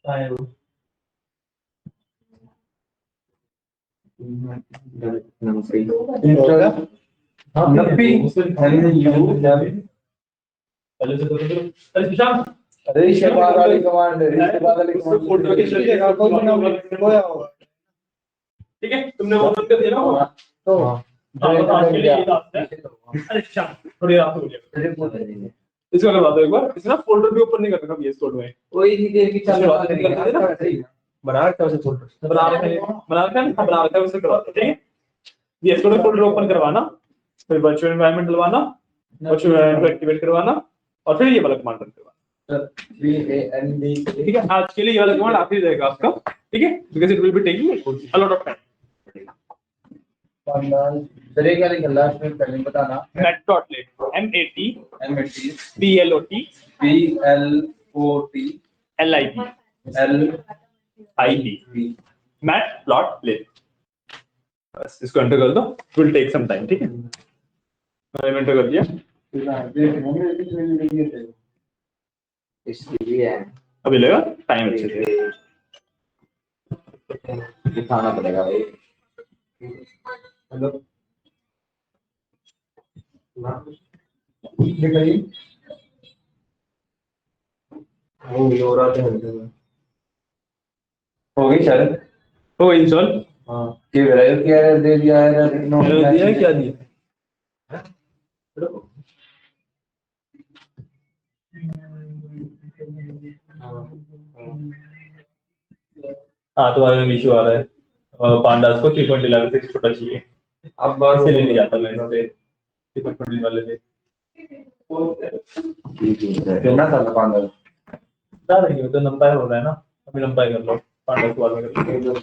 आया वो पहले से तो अरे सुशांत, अरे इसके बाद वाली कमांड है, इसके बाद वाली कमांड फोल्डर के चलिए का कोई ना होया होगा। ठीक है, तुमने वो बंद कर दिया ना वो? तो आज के लिए ये रास्ता है। अरे शाम थोड़ी रात हो गई, इसको करवा दो एक बार। इसना फोल्डर भी ओपन नहीं कर रखा VS कोड में। कोई नहीं देर की चालू बना रखा है उसे फोल्डर, बना रखा है बना रखा है उसे करवा दो। ठीक है, VS कोड में फोल्डर ओपन करवाना, फिर वर्चुअल एनवायरनमेंट डलवाना, वर्चुअल एनवायरनमेंट एक्टिवेट करवाना, और फिर ये वाला कमांड रन करवाना। ठीक है, आज के लिए ये वाला कमांड आखिरी रहेगा आपका। ठीक है, because it will be taking a lot of time. Sir ये क्या लिखा लास्ट में पहले बताना। matplotlib matplotlib matplotlib। बस इसको एंटर कर दो, it will take some time. ठीक है, मैंने एंटर कर दिया। इसलिए है अभी लेगा टाइम अच्छे से। दिखाना पड़ेगा भाई। हेलो दिखाइए वो भी हो रहा था। हो गई सर, हो गई इंस्टॉल। हाँ क्या एरर क्या दे दिया है? एरर दिया है, क्या दिया? हाँ, तुम्हारे में इशू आ रहा है, पांडास को 3.11 से छोटा चाहिए। अब बात से नहीं जाता मैं इस पे 3.11 वाले पे कितना साल पांडा बता देंगे। तो नंपाई हो रहा है ना, अभी नंपाई कर लो, पांडास को बाद में कर लो।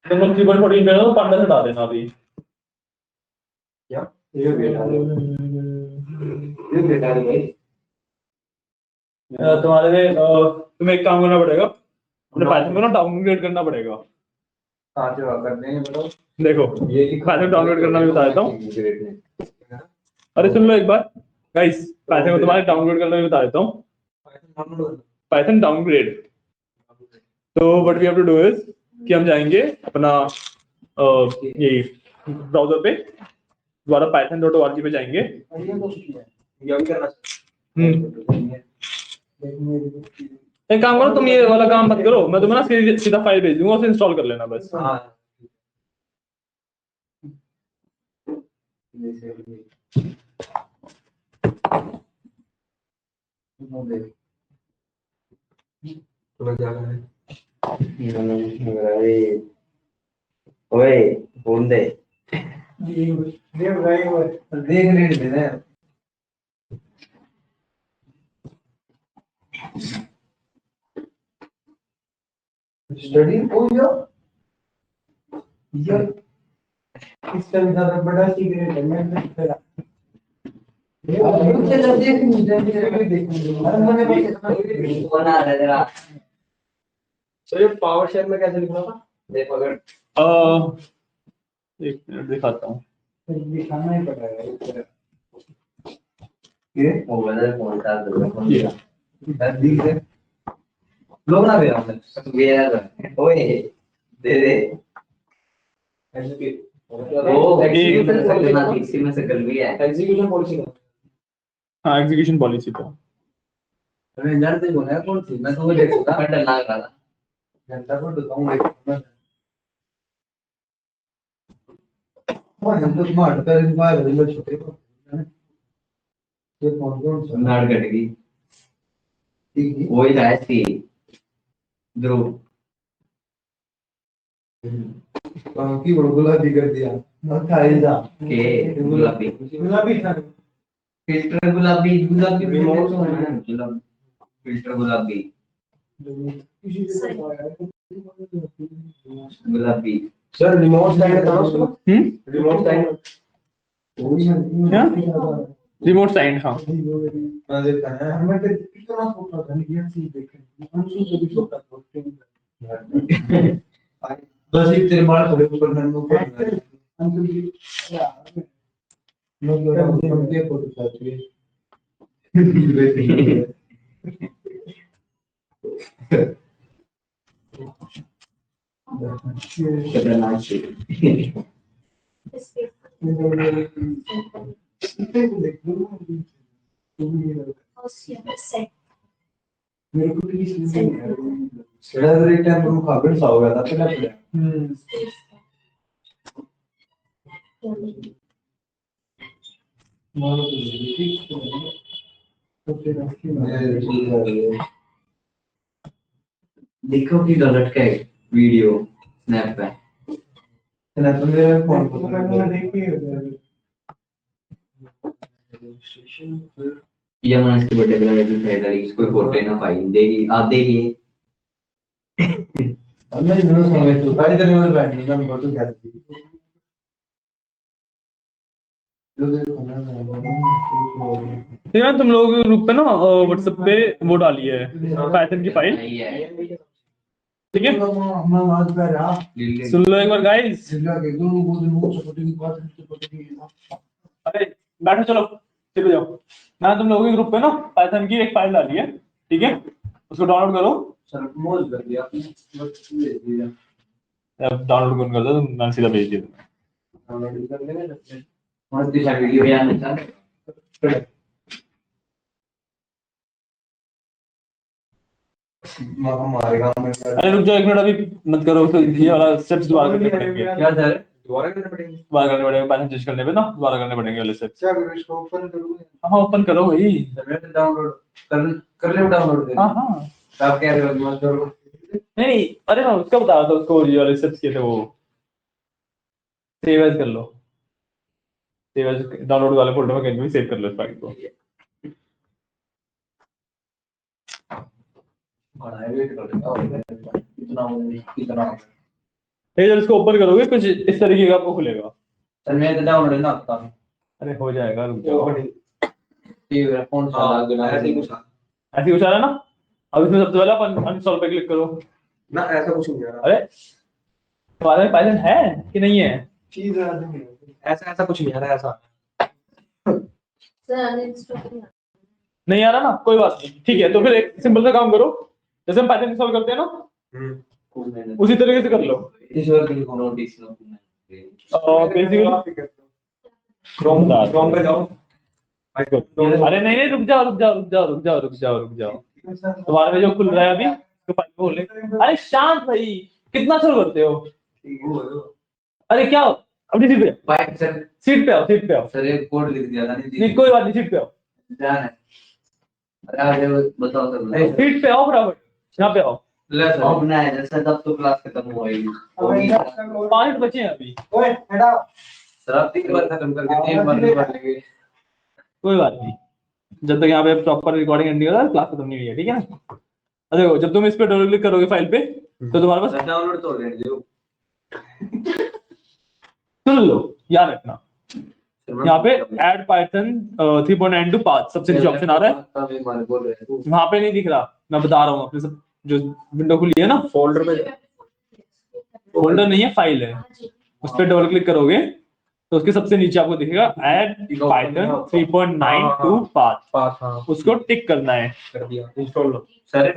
तुम लोग 3.14 पे हो, पांडास हटा देना अभी। क्या ये बेटा भाई तुम्हारे में तुम्हें एक काम करना पड़ेगा, अपने पाइथन को ना डाउनग्रेड करना पड़ेगा। कहाँ से करने हैं बताओ। देखो ये पाइथन डाउनलोड करना मैं बता देता हूँ। अरे सुन लो एक बार गाइस, पाइथन को तुम्हारे डाउनलोड करना मैं बता देता हूँ। पाइथन डाउनग्रेड, तो what we have to do is कि हम जाएंगे अपना ये ब्राउजर पे, दोबारा python.org पे जाएंगे। एक काम करो, तुम ये वाला काम मत करो, मैं तुम्हें ना सीधा फाइल भेज दूंगा, उसे इंस्टॉल कर लेना बस। ओए बोल दे देख रहे थे स्टडी हो गया यार इसका ज्यादा बड़ा सिगरेट है मैं मुझे जल्दी देखूंगी अरे मैंने बना रहा है जरा सर ये पावर शेयर में कैसे लिखना था देखो अगर एक मिनट दिखाता हूँ। दिखाना ही पड़ेगा ये मोबाइल फोन का ये दिख रहे लोग ना दे हमने यार ओए दे दे वो एग्जीक्यूशन में से कर लिया है एग्जीक्यूशन पॉलिसी का हाँ एग्जीक्यूशन पॉलिसी तो अरे यार देखो ना कौन सी मैं तो वो देख रहा मैं डर लग रहा था घंटा को बताऊं मैं हम तो स्मार्ट पर इंक्वायर कर लो छोटे को ये फोन कौन सा नाड़ कट गई ठीक है वही था ऐसी ध्रुव की बड़ा गुलाबी कर दिया मत खाई जा के गुलाबी गुलाबी था फिल्टर गुलाबी गुलाबी रिमोट गुलाबी फिल्टर गुलाबी गुलाबी सर रिमोट स्टैंड था उसको रिमोट स्टैंड क्या रिमोट साइंड हाँ मैं देखता है हमें तो कितना छोटा था ये चीज देखें हम सुन भी छोटा था बस एक तेरे बाल थोड़े ऊपर करने ऊपर हम तो ये लोग के फोटो चाहिए खतरनाक से मेरे को भी सेलिब्रेट टाइम पर मुकाबला सा हो गया था पहले देखो कि गलत का वीडियो स्नैप पे ना तो मेरे फोन को मैं देखिए ये मैंने इसके बर्थडे पे लगा था इसको फोटो ना पाई देगी आप देखिए हमने न्यूज़ समझ तो सारी तरह में बैठने का फोटो क्या थी ठीक है तुम लोगों के ग्रुप पे ना व्हाट्सएप पे वो डाली है पाइथन की फाइल ठीक है हम आज पे रहा सुन लो एक बार गाइस जिला के दोनों वो दिन वो सपोर्ट की बात अरे बैठो चलो चलो जाओ मैं तुम लोगों के ग्रुप पे ना पाइथन की एक फाइल डाली है ठीक है उसको डाउनलोड करो सर मोज कर दिया आपने बस भेज दिया अब डाउनलोड कौन करता है तो मैं सीधा भेज दिया डाउनलोड कर लेंगे और दूसरा वीडियो यार नहीं हमारे गांव में अरे रुक जाओ एक मिनट अभी मत करो तो ये वाला स्टेप्स दोबारा करने पड़ेंगे क्या सर दोबारा करने पड़ेंगे दोबारा करने पड़ेंगे पाइथन चेंज करने पे ना दोबारा करने पड़ेंगे वाले स्टेप्स क्या करूं इसको ओपन करूं हाँ ओपन करो भाई मैं डाउनलोड कर ले डाउनलोड हाँ हाँ आप कह रहे हो मत करो नहीं अरे मैं उसका बता रहा था उसको ये वाले स्टेप्स किए थे वो सेव एज कर लो सेव एज डाउनलोड वाले फोल्डर में कहीं भी सेव कर लो इस फाइल को जब इसको ओपन करोगे कुछ इस तरीके का आपको खुलेगा सर मैं तो डाउनलोड ना करता हूं अरे हो जाएगा रुक जाओ ये फोन चला ऐसे कुछ ऐसे कुछ आ रहा है ना अब इसमें सबसे पहले अपन अनइंस्टॉल पे क्लिक करो ना ऐसा कुछ नहीं आ रहा अरे तुम्हारे में पाइथन है कि नहीं है चीज ऐसा ऐसा कुछ नहीं आ रहा ऐसा नहीं आ रहा ना कोई बात नहीं ठीक है तो फिर एक सिंपल सा काम करो जैसे हम पाइथन इंस्टॉल करते हैं ना उसी तरीके से कर लो इस बार की नोटिस बेसिकली क्रोम पे जाओ अरे नहीं नहीं रुक जाओ रुक जाओ रुक जाओ रुक जाओ रुक जाओ रुक जाओ तुम्हारे में जो खुल रहा है अभी तो फाइल खोल ले अरे शांत भाई कितना शोर करते हो अरे क्या अपनी सीट पे बाइक सर सीट पे आओ सर एक कोड लिख दिया था नहीं कोई बात नहीं सीट पे आओ जान है अरे बताओ सर सीट पे आओ फटाफट यहाँ पे आओ ले सर अपना है जैसे तब तो क्लास खत्म हो गई 5 मिनट बचे हैं अभी ओए हटा सर आप 3 बार खत्म करके 3 बार कर लेंगे कोई बात नहीं जब तक यहाँ पे प्रॉपर रिकॉर्डिंग नहीं हो रहा क्लास खत्म नहीं हुई है ठीक है ना देखो जब तुम इस पे डबल क्लिक करोगे फाइल पे तो तुम्हारे पास डाउनलोड तो हो गया जो सुन लो, याद रखना यहाँ पे ऐड पाइथन 3.9 टू पाथ सबसे नीचे ऑप्शन आ रहा है, वहां पे नहीं दिख रहा, मैं बता रहा हूँ अपने सब जो विंडो खुली है ना, फोल्डर में, फोल्डर नहीं है फाइल है, उस पर डबल क्लिक करोगे तो उसके सबसे नीचे आपको दिखेगा ऐड पाइथन 3.9 टू पाथ, उसको टिक करना है। कर दिया, इंस्टॉल लो सर,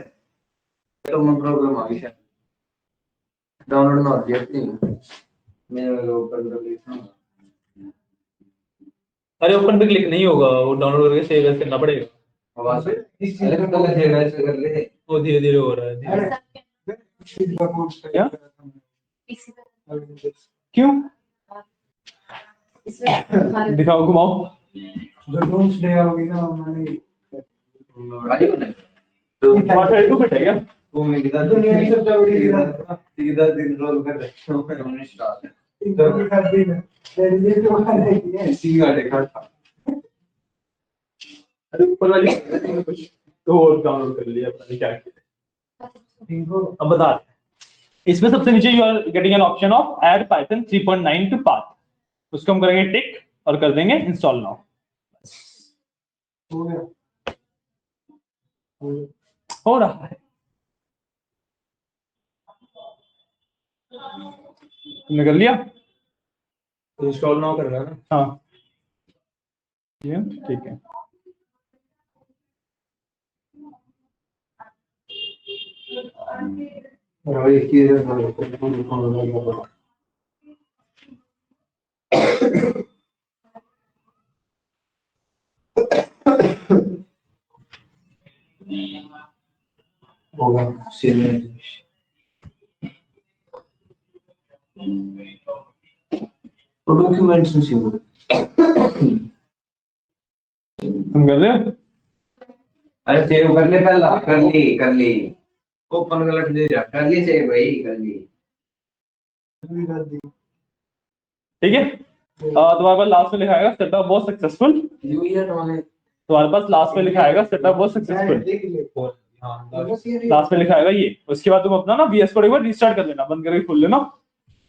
तो मैं प्रॉब्लम आ गई है, डाउनलोड ना हो गया मैं ओपन कर लेता हूं। अरे ओपन पे क्लिक नहीं होगा, वो डाउनलोड करके सेव एज करना पड़ेगा। आवाज अरे तो पहले सेव एज कर ले, वो धीरे धीरे हो रहा है। क्या? क्यों? दिखाओ, घुमाओ। डे होगी ना हमारी आई होने तो 32 बिट है क्या? वो मैं किधर दुनिया की सबसे बड़ी सीधा दिन रोल कर रहे हो हमने स्टार्ट तो भी कर दी है ये जो है सीधा देखा था। अरे ऊपर वाली कुछ तो और डाउनलोड कर लिया, पता नहीं क्या किया। अब बता, इसमें सबसे नीचे you are getting an option of add Python 3.9 to path, उसको हम करेंगे टिक और कर देंगे इंस्टॉल नाउ। हो गया हो रहा है, तुमने कर लिया? इंस्टॉल नाउ कर रहा है ना? हाँ ये ठीक है। और ये चीज होगा सीरियल तो डॉक्यूमेंट्स में सीरियल तुम कर रहे हो? अरे सेव कर ले, पहला कर ली ओपन कर दे जा, कर ली सेव भाई, कर ली ठीक है। तुम्हारे पास लास्ट में लिखा आएगा सेटअप वाज सक्सेसफुल, यूएट वाले तुम्हारे पास लास्ट में लिखा आएगा सेटअप वाज सक्सेसफुल, लास्ट में लिखा आएगा ये। उसके बाद तुम अपना ना VS कोड एक बार रीस्टार्ट कर लेना, बंद करके खोल लेना।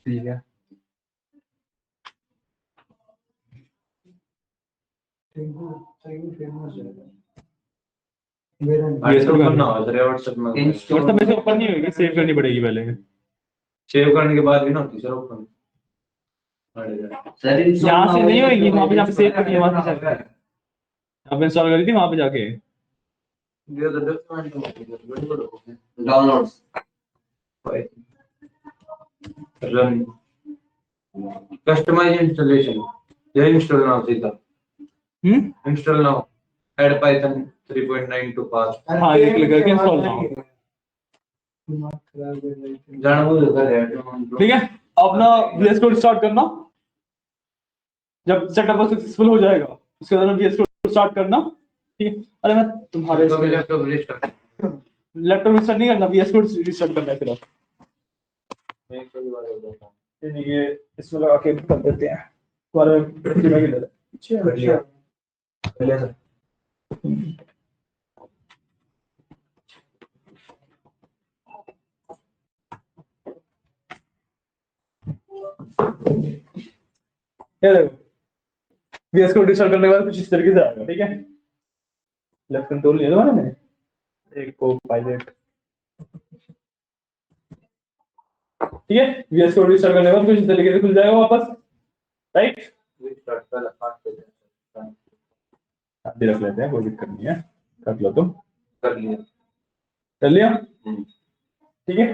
ठीक है। VS कोड करना होगा व्हाट्सएप में, व्हाट्सएप में से ओपन नहीं होगी, सेव करनी पड़ेगी पहले। सेव करने के बाद भी ना होती सर ओपन, सर यहाँ से नहीं होगी, वहां पे जाके सेव करनी है, वहां पे जाके आप इंस्टॉल करी थी वहां पे जाके डाउनलोड्स रन कस्टमाइज इंस्टॉलेशन, ये इंस्टॉल नाउ सीधा install now add Python 3.9 to path. हाँ ये क्लिक करके इंस्टॉल नाउ, जानबूझ कर है। ठीक है। अब ना VS कोड स्टार्ट करना, जब सेटअप सक्सेसफुल हो जाएगा उसके बाद VS कोड स्टार्ट करना, ठीक है। अरे मैं तुम्हारे लैपटॉप रिस्टार्ट रिस्टार्ट नहीं करना, VS कोड रिस्टार्ट करना है सिर्फ। ये इसमें लगा के कर देते हैं तुम्हारे VS कोड इंस्टॉल करने के बाद कुछ इस तरीके से आएगा, ठीक है। लेफ्ट कंट्रोल लिया था मैंने, एक को पायलट, ठीक है। VS कोड इंस्टॉल करने के बाद कुछ इस तरीके से खुल जाएगा वापस, राइट। रिस्टार्ट पहला पार्ट पे अभी रख लेते हैं, कोई दिक्कत नहीं है, कर लो तुम। कर लिया, कर लिया, ठीक है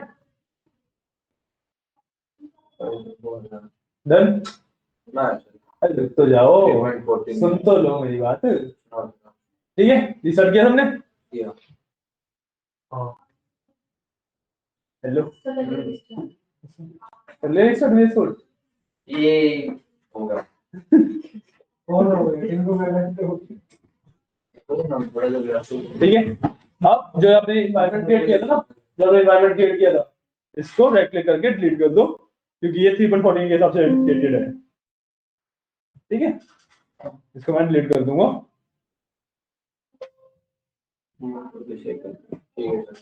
डन। ना अरे रुक तो जाओ, सुन तो लो मेरी बात, ठीक है। रिसेट किया तुमने? किया। हाँ हेलो, कर ले रिसेट, ये होगा और हो गया इनको मैंने ठीक है। अब जो आपने एनवायरनमेंट क्रिएट किया था ना, जब एनवायरनमेंट क्रिएट किया था, इसको राइट क्लिक करके डिलीट कर दो, क्योंकि ये 3.14 के हिसाब से डेटेड है, ठीक है। इसको मैं डिलीट कर दूंगा,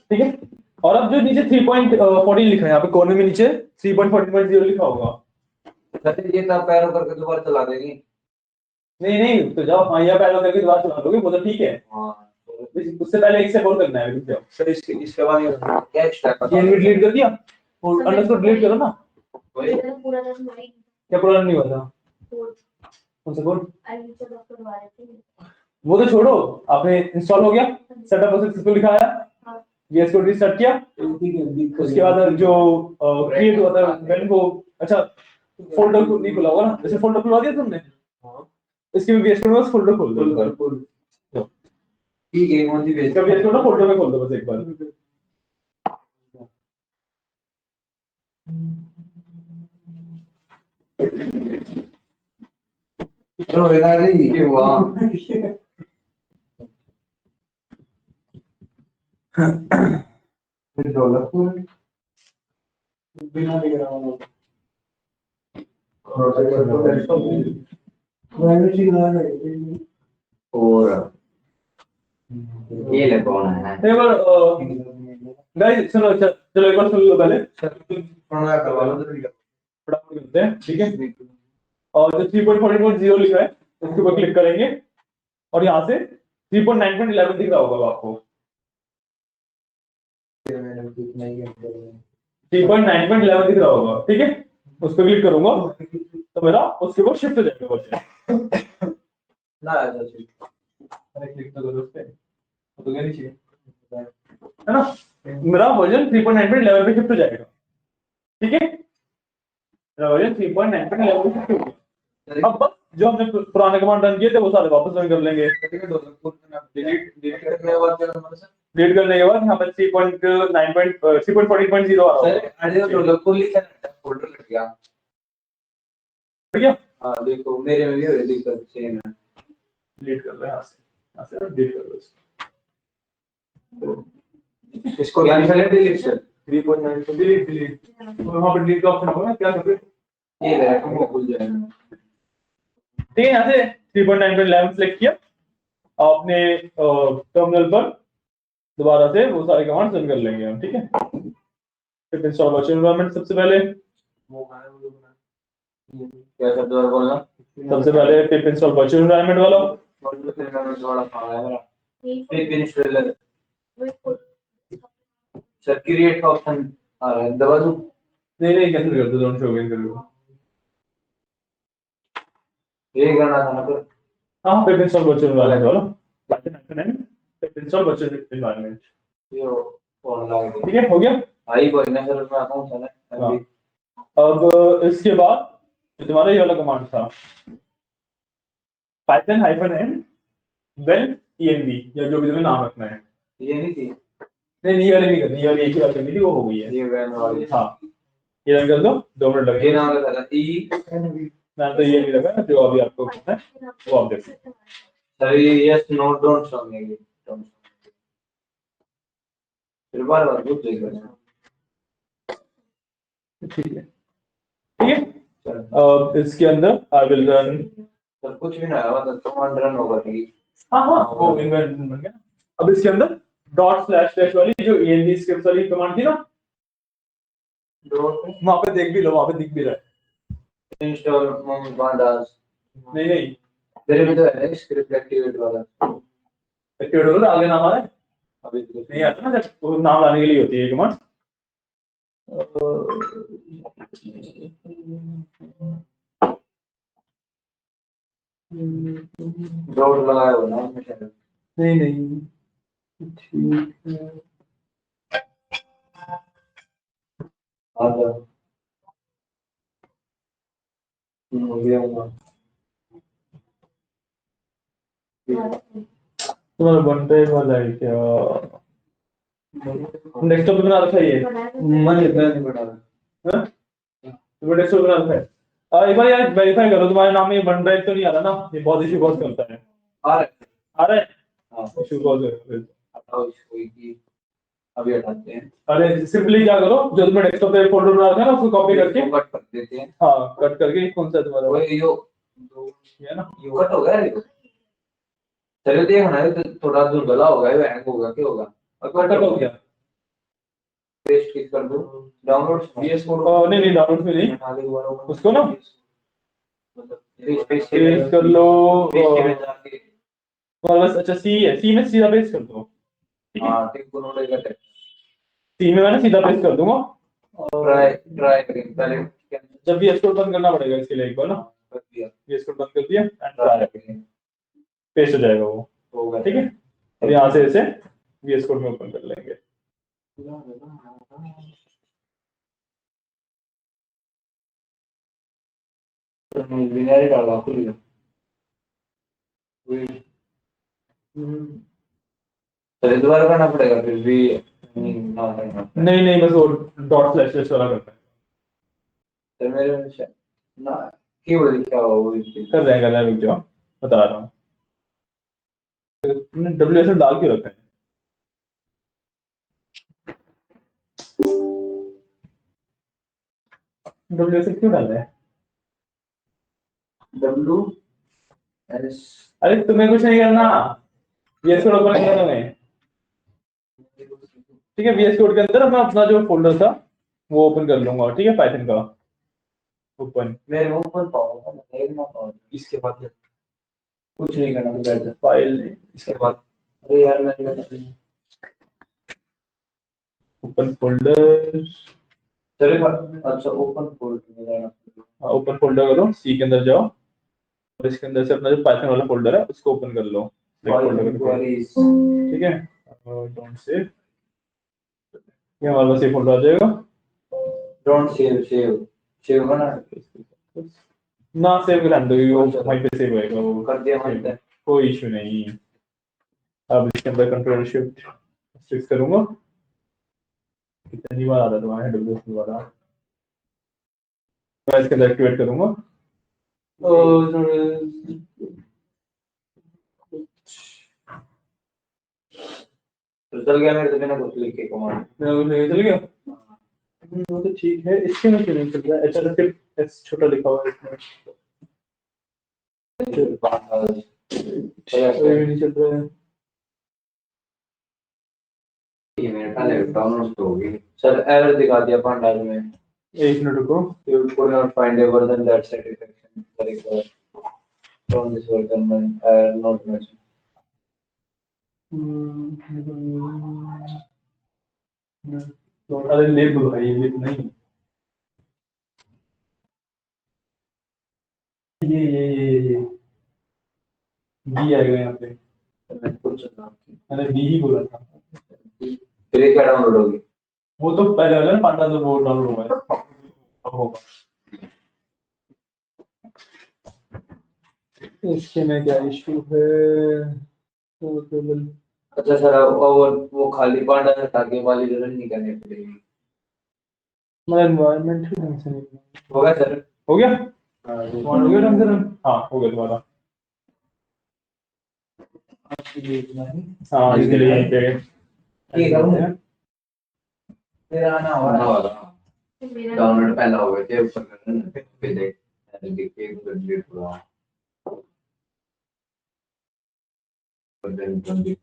ठीक है। और अब जो नीचे 3.14 लिखा है, यहाँ पे कोने में नीचे 3.14.0 लिखा होगा, सर ये तब पैरों करके दोबारा चला देगी। नहीं नहीं, तो जाओ हाँ, या पहले करके दोबारा चला दोगे वो तो ठीक है। हाँ उससे पहले एक स्टेप और करना है, रुक जाओ। सर इसके बाद ये क्या एक्स्ट्रा ये डिलीट कर दिया और अंडरस्कोर डिलीट करो ना। पूरा दिन वही क्या पूरा नहीं हुआ था? कोड कौन सा कोड? आई से डॉक्टर वाले थे। वो तो छोड़ो, आपने इंस्टॉल हो गया, सेटअप और सक्सेसफुल लिखाया, हाँ। VS कोड रीस्टार्ट किया, उसके बाद जो क्रिएट हुआ था वेन को, अच्छा फोल्डर को नहीं खुला होगा ना, जैसे फोल्डर खुलवा दिया तुमने, इसके भी VS कोड में उस फोल्डर खोल दो। ठीक है कौन सी भेज इसका VS कोड ना फोल्डर में खोल दो बस एक बार। चलो बेटा जी ये हुआ फिर ढोलकपुर बिना दिख रहा हूँ और ये ले कौन है एक बार गाइस सुनो, अच्छा चलो एक बार सुन लो पहले, प्रणव करवा लो तो फटाफट करते हैं, ठीक है। और जो 3.14.0 लिखा है उसके ऊपर क्लिक करेंगे और यहाँ से 3.9.11 दिख रहा होगा आपको, 3.9.11 दिख रहा होगा, ठीक है। उस पर क्लिक करूंगा तो मेरा उसके ऊपर शिफ्ट हो जाएगा वर्जन। ना अरे क्लिक तो करो उस पे, तो क्या नीचे है ना, मेरा वर्जन 3.9.11 पे शिफ्ट हो जाएगा, ठीक है। मेरा वर्जन 3.9.11 पे शिफ्ट हो गया। अब बस जो हमने पुराने कमांड रन किए थे वो सारे वापस रन कर लेंगे। डिलीट करने के बाद यहाँ पर 3.14.0 आ रहा है, फोल्डर लग गया। ठीक है। हाँ देखो मेरे में भी हो रही दिक्कत सेम है। डिलीट कर लो यहाँ से डिलीट कर लो इसको यानी पहले डिलीट कर 3.9 डिलीट वहाँ पर डिलीट का ऑप्शन होगा ना, क्या करोगे? ये रहा हमको भूल जाएगा। ठीक है, यहाँ से 3.9.11 सेलेक्ट किया, आपने टर्मिनल पर दोबारा से वो सारे कमांड्स रन कर लेंगे हम, ठीक है। फिर इंस्टॉल वर्चुअल एनवायरनमेंट सबसे पहले क्या शब्द और बोलना सबसे पहले पिप इंस्टॉल वर्चुअल एनवायरनमेंट वाला, पिप इंस्टॉलर सर क्रिएट का ऑप्शन आ रहा है, दबा दूं? नहीं कैंसिल कर दो, डोंट शो अगेन कर दो। ये करना था ना तो हाँ, पिप इंस्टॉल वर्चुअल एनवायरनमेंट वाला, पिप इंस्टॉल वर्चुअल एनवायरनमेंट, ये फोन लगा के ठीक है, हो गया। आई कोई ना सर मैं अकाउंट है ना अभी। अब इसके बाद जो तुम्हारा ये वाला कमांड था python -n when env या जो भी तुम्हें नाम रखना है, ये नहीं थी नहीं ये वाली नहीं करनी, ये वाली एक ही बार करनी थी, वो हो गई है। ये वैन वाली हाँ, ये रन कर दो, 2 मिनट ये लगेंगे। नाम रखा था ई मैंने तो ये नहीं रखा, जो अभी आपको करना है वो आप देखो। सर ये यस नो डोंट समझेंगे फिर बार बार पूछ देगा। ठीक है, ठीक है। अब इसके अंदर आई विल रन, सर कुछ भी ना आया मतलब कमांड रन होगा ठीक। हाँ वो इन्वेंट बन गया। अब इसके अंदर // वाली जो env स्क्रिप्ट वाली कमांड थी ना, वहां पे देख भी लो, वहां पे दिख भी रहा है। इंस्टॉल pandas नहीं तेरे में तो है स्क्रिप्ट एक्टिवेट वाला एक्टिवेट हो गया, आगे नाम आ रहा है, अभी तो नहीं आता ना, जब वो नाम लाने के लिए होती है कमांड। डॉट लगाया हुआ ना उसमें शायद। नहीं ठीक है, आ जा ये होगा तुम्हारा वन टाइम वाला है क्या? डेस्कटॉप पे बना रखा है ये? मन इतना नहीं बढ़ा रहा तुम्हें डेस्कटॉप बना रखा है? एक बार यार वेरीफाई करो तुम्हारे नाम में वन ड्राइव तो नहीं आ रहा ना, ये बहुत इशू कॉज करता है। आ रहा आ रहा है हाँ इशू कॉज है। हटाओ इसको की अभी हटाते हैं। अरे सिंपली क्या करो, जो तुम्हें डेस्कटॉप पे फोल्डर बना रखा है ना उसको कॉपी करके कट कर देते हैं। हाँ कट करके, कौन सा तुम्हारा वो यो ये है ना, यो कट हो गया ये चलो देखना है तो थोड़ा धुंधला होगा ये हैंग होगा क्या होगा और कट हो गया। पेस्ट क्लिक कर दो डाउनलोड VS कोड नहीं डाउनलोड में नहीं, हटा दे दोबारा उसको ना मतलब पेस्ट कर लो पेज में जाके और बस। अच्छा सी है, सी में सीधा पेस्ट कर दो, ठीक है। हाँ ठीक दोनों लेकर थे सी में मैंने सीधा पेस्ट कर दूंगा और ट्राई ट्राई करेंगे पहले क्या जब भी एक्सपोर्ट बंद करना पड़ेगा इसके लिए एक बार ना। कर दिया ये एक्सपोर्ट बंद कर दिया एंड ट्राई ट्राई, करेंगे पेस्ट हो जाएगा वो, होगा ठीक है। अब यहाँ से इसे VS कोड में ओपन कर लेंगे। बिनारी डाला खुल गया चलिए दोबारा करना पड़ेगा फिर भी नहीं नहीं, बस वो डॉट स्लैश स्लैश वाला करना है। तो मेरे में ना कीवर्ड लिखा हुआ वो कर रहे हैं रुक जाओ, बता रहा हूँ। तुमने WSL डाल के रखा है। WSL क्यों डाल रहा है? डब्ल्यू एस अरे तुम्हें कुछ नहीं करना, VS कोड ओपन करना तुम्हें, ठीक है। VS कोड के अंदर मैं अपना जो फोल्डर था वो ओपन कर लूंगा, ठीक है, पाइथन का ओपन। मेरे ऊपर पाओ ना पाओ इसके बाद कुछ नहीं करना बैठ फाइल इसके बाद अरे यार मैंने ओपन फोल्डर, चलेगा अच्छा ओपन फोल्डर में जाना ओपन फोल्डर करो, सी के अंदर जाओ और इसके अंदर से अपना जो पाइथन वाला फोल्डर है उसको ओपन कर लो, फोल्डर क्वेरीज ठीक है। डोंट सेव, ये हमारे पास ये फोल्डर आ जाएगा। डोंट सेव सेव सेव बना ना सेव कर दो, वो वहीं पे सेव होएगा वो, कर दिया मैंने कोई इशू नहीं। अब इसके अंदर कंट्रोल शिफ्ट 6 करूंगा, कितनी बार आता है तुम्हारा WSL वाला, मैं इसके अंदर एक्टिवेट करूंगा। तो चल गया मेरे तो बिना कुछ लिख के कमांड चल गया, वो तो ठीक है। इसके में क्यों नहीं चल रहा है? HTTPS छोटा लिखा हुआ है इसमें, अभी नहीं चल रहा है। ये मेरे पहले डाउनलोड हो गई सर एरर दिखा दिया पांडाल में एक मिनट रुको, you could not find a version that satisfaction the required from this version not match अरे लेबल है ये नहीं, ये बी आएगा यहाँ पे, मैंने बी ही बोला था। फिर ये क्या डाउनलोड होगी वो तो पहले वाला ना पांडा, तो वो डाउनलोड हुआ है, अब होगा। इसके में क्या इशू है? अच्छा सर और वो खाली पांडा से ताकि वाली जरूरत नहीं करनी पड़ेगी मेरा एनवायरनमेंट ही ढंग से नहीं होगा सर हो गया। हो गया ढंग से हाँ हो गया तुम्हारा। हाँ इसके लिए यहीं पे फिर आना वाला डाउनलोड पहला हो गया थे ऊपर करना फिर देख देखिए एक डिलीट हुआ पर देन 25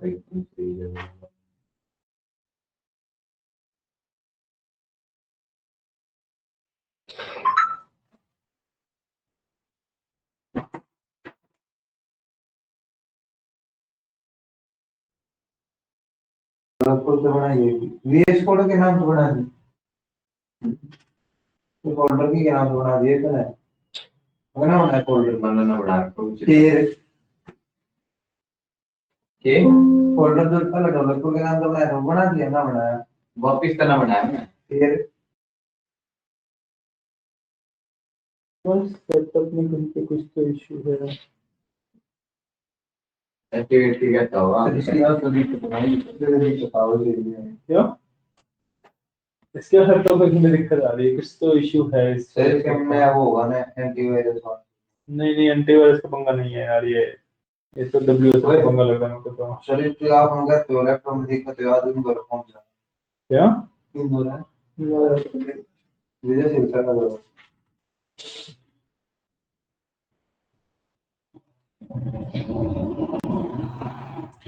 कोड से बनाइए VS कोड के नाम से बना दी तो फोल्डर के नाम से बना दिए तो है बना फोल्डर बनाना पड़ा फिर के फोल्डर जो पहले डेवलपर के नाम से बनाया था वो बना दिया ना बनाया वापिस करना बनाया मैं फिर बस सेटअप में कहीं पे कुछ तो इशू है। एक्टिविटी कहता होगा इसकी आप कभी तो बनाई तो बताओ ये क्या इसके लैपटॉप में क्यों दिक्कत आ रही है? कुछ तो इशू है सर इसके में वो होगा ना एंटीवायरस नहीं नहीं, एंटीवायरस का पंगा नहीं है यार, ये तो WSL का पंगा लग रहा है मुझको तो। सर तो आप हम कहते हो लैपटॉप में दिक्कत है आदमी पर पहुंच जाए क्या क्यों बोल रहा है विजय से कर दो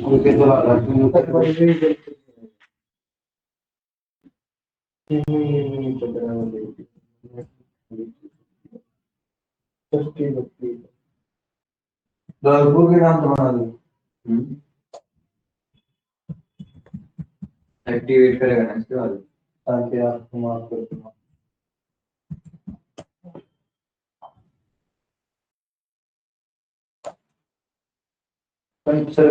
ओके तो लगा तुम तक भाई दौलतपुर के नाम तो बना दो। एक्टिवेट करेगा ना इसके बाद। ताकि आप माफ कर दो। सर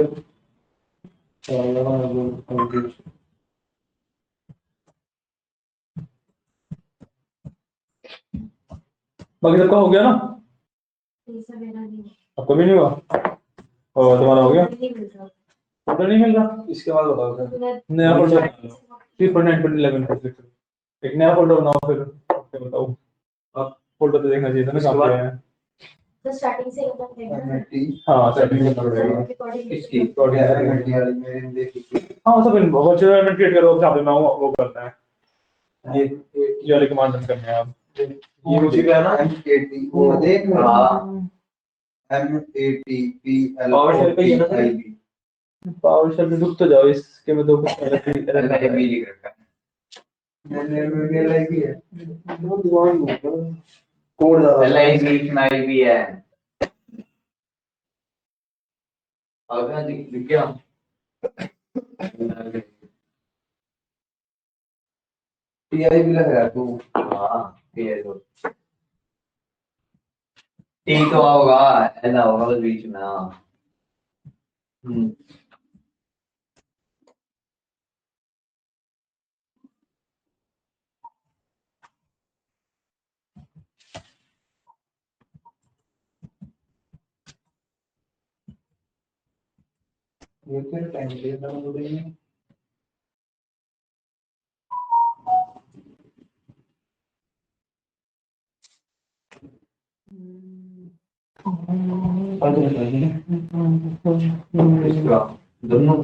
बाकी सबका हो गया ना? पैसा मेरा नहीं आपका भी नहीं हुआ और तुम्हारा हो गया? नहीं मिल रहा। फोल्डर नहीं मिल रहा? इसके बाद बताओ सर। नया फोल्डर 3.9.11 पर क्लिक करो। एक नया फोल्डर बनाओ फिर क्या बताओ। आप फोल्डर तो देखना चाहिए था ना कहाँ पे है। तो स्टार्टिंग से मतलब देखना एमएटी हाँ सेटिंग करना पड़ेगा। रिकॉर्डिंग इसकी एमएटी वाली मेरे देखिए हाँ सब वर्चुअल एनवायरनमेंट क्रिएट करो जहाँ पे मैं हूँ वो करना है। ये ये वाले कमांड रन करने हैं आप। ये मुझे क्या ना एमएटी वो देख हाँ एमएटीपीएल पावर शेल पे ही है ना सर? पावर शेल में रुक तो जाओ इसके में तो कुछ अलग ही LIB लिख रखा है। मैंने रियलाइज किया कोड ज्यादा LIB लिखना भी है। अगर लिख गया टीआई भी लग रहा है तू हाँ ठीक है तो टी तो होगा एल होगा बस बीच में। हाँ ये तो टाइम देना हो रही है इसका दोनों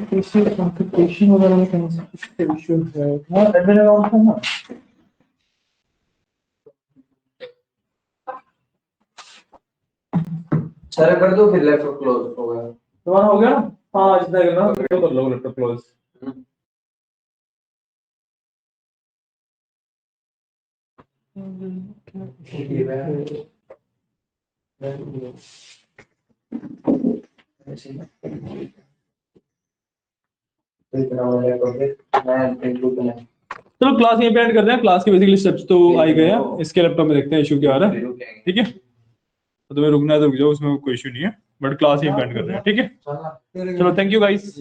क्वेश्चन वगैरह में कहीं से कुछ इशू है। हाँ एडमिन अकाउंट है ना। सर कर दो फिर लैपटॉप क्लोज हो गया। तुम्हारा हो गया ना? हाँ जितना करना तो कर लो लैपटॉप क्लोज। चलो क्लास यहीं पे एंड करते हैं। क्लास के बेसिकली स्टेप्स तो आ ही गए हैं। इसके लैपटॉप में देखते हैं इशू क्या आ रहा है। ठीक है तो तुम्हें रुकना है तो रुक जाओ उसमें कोई इशू नहीं है बट क्लास यहीं पे एंड कर रहे हैं। ठीक है चलो थैंक यू गाइस।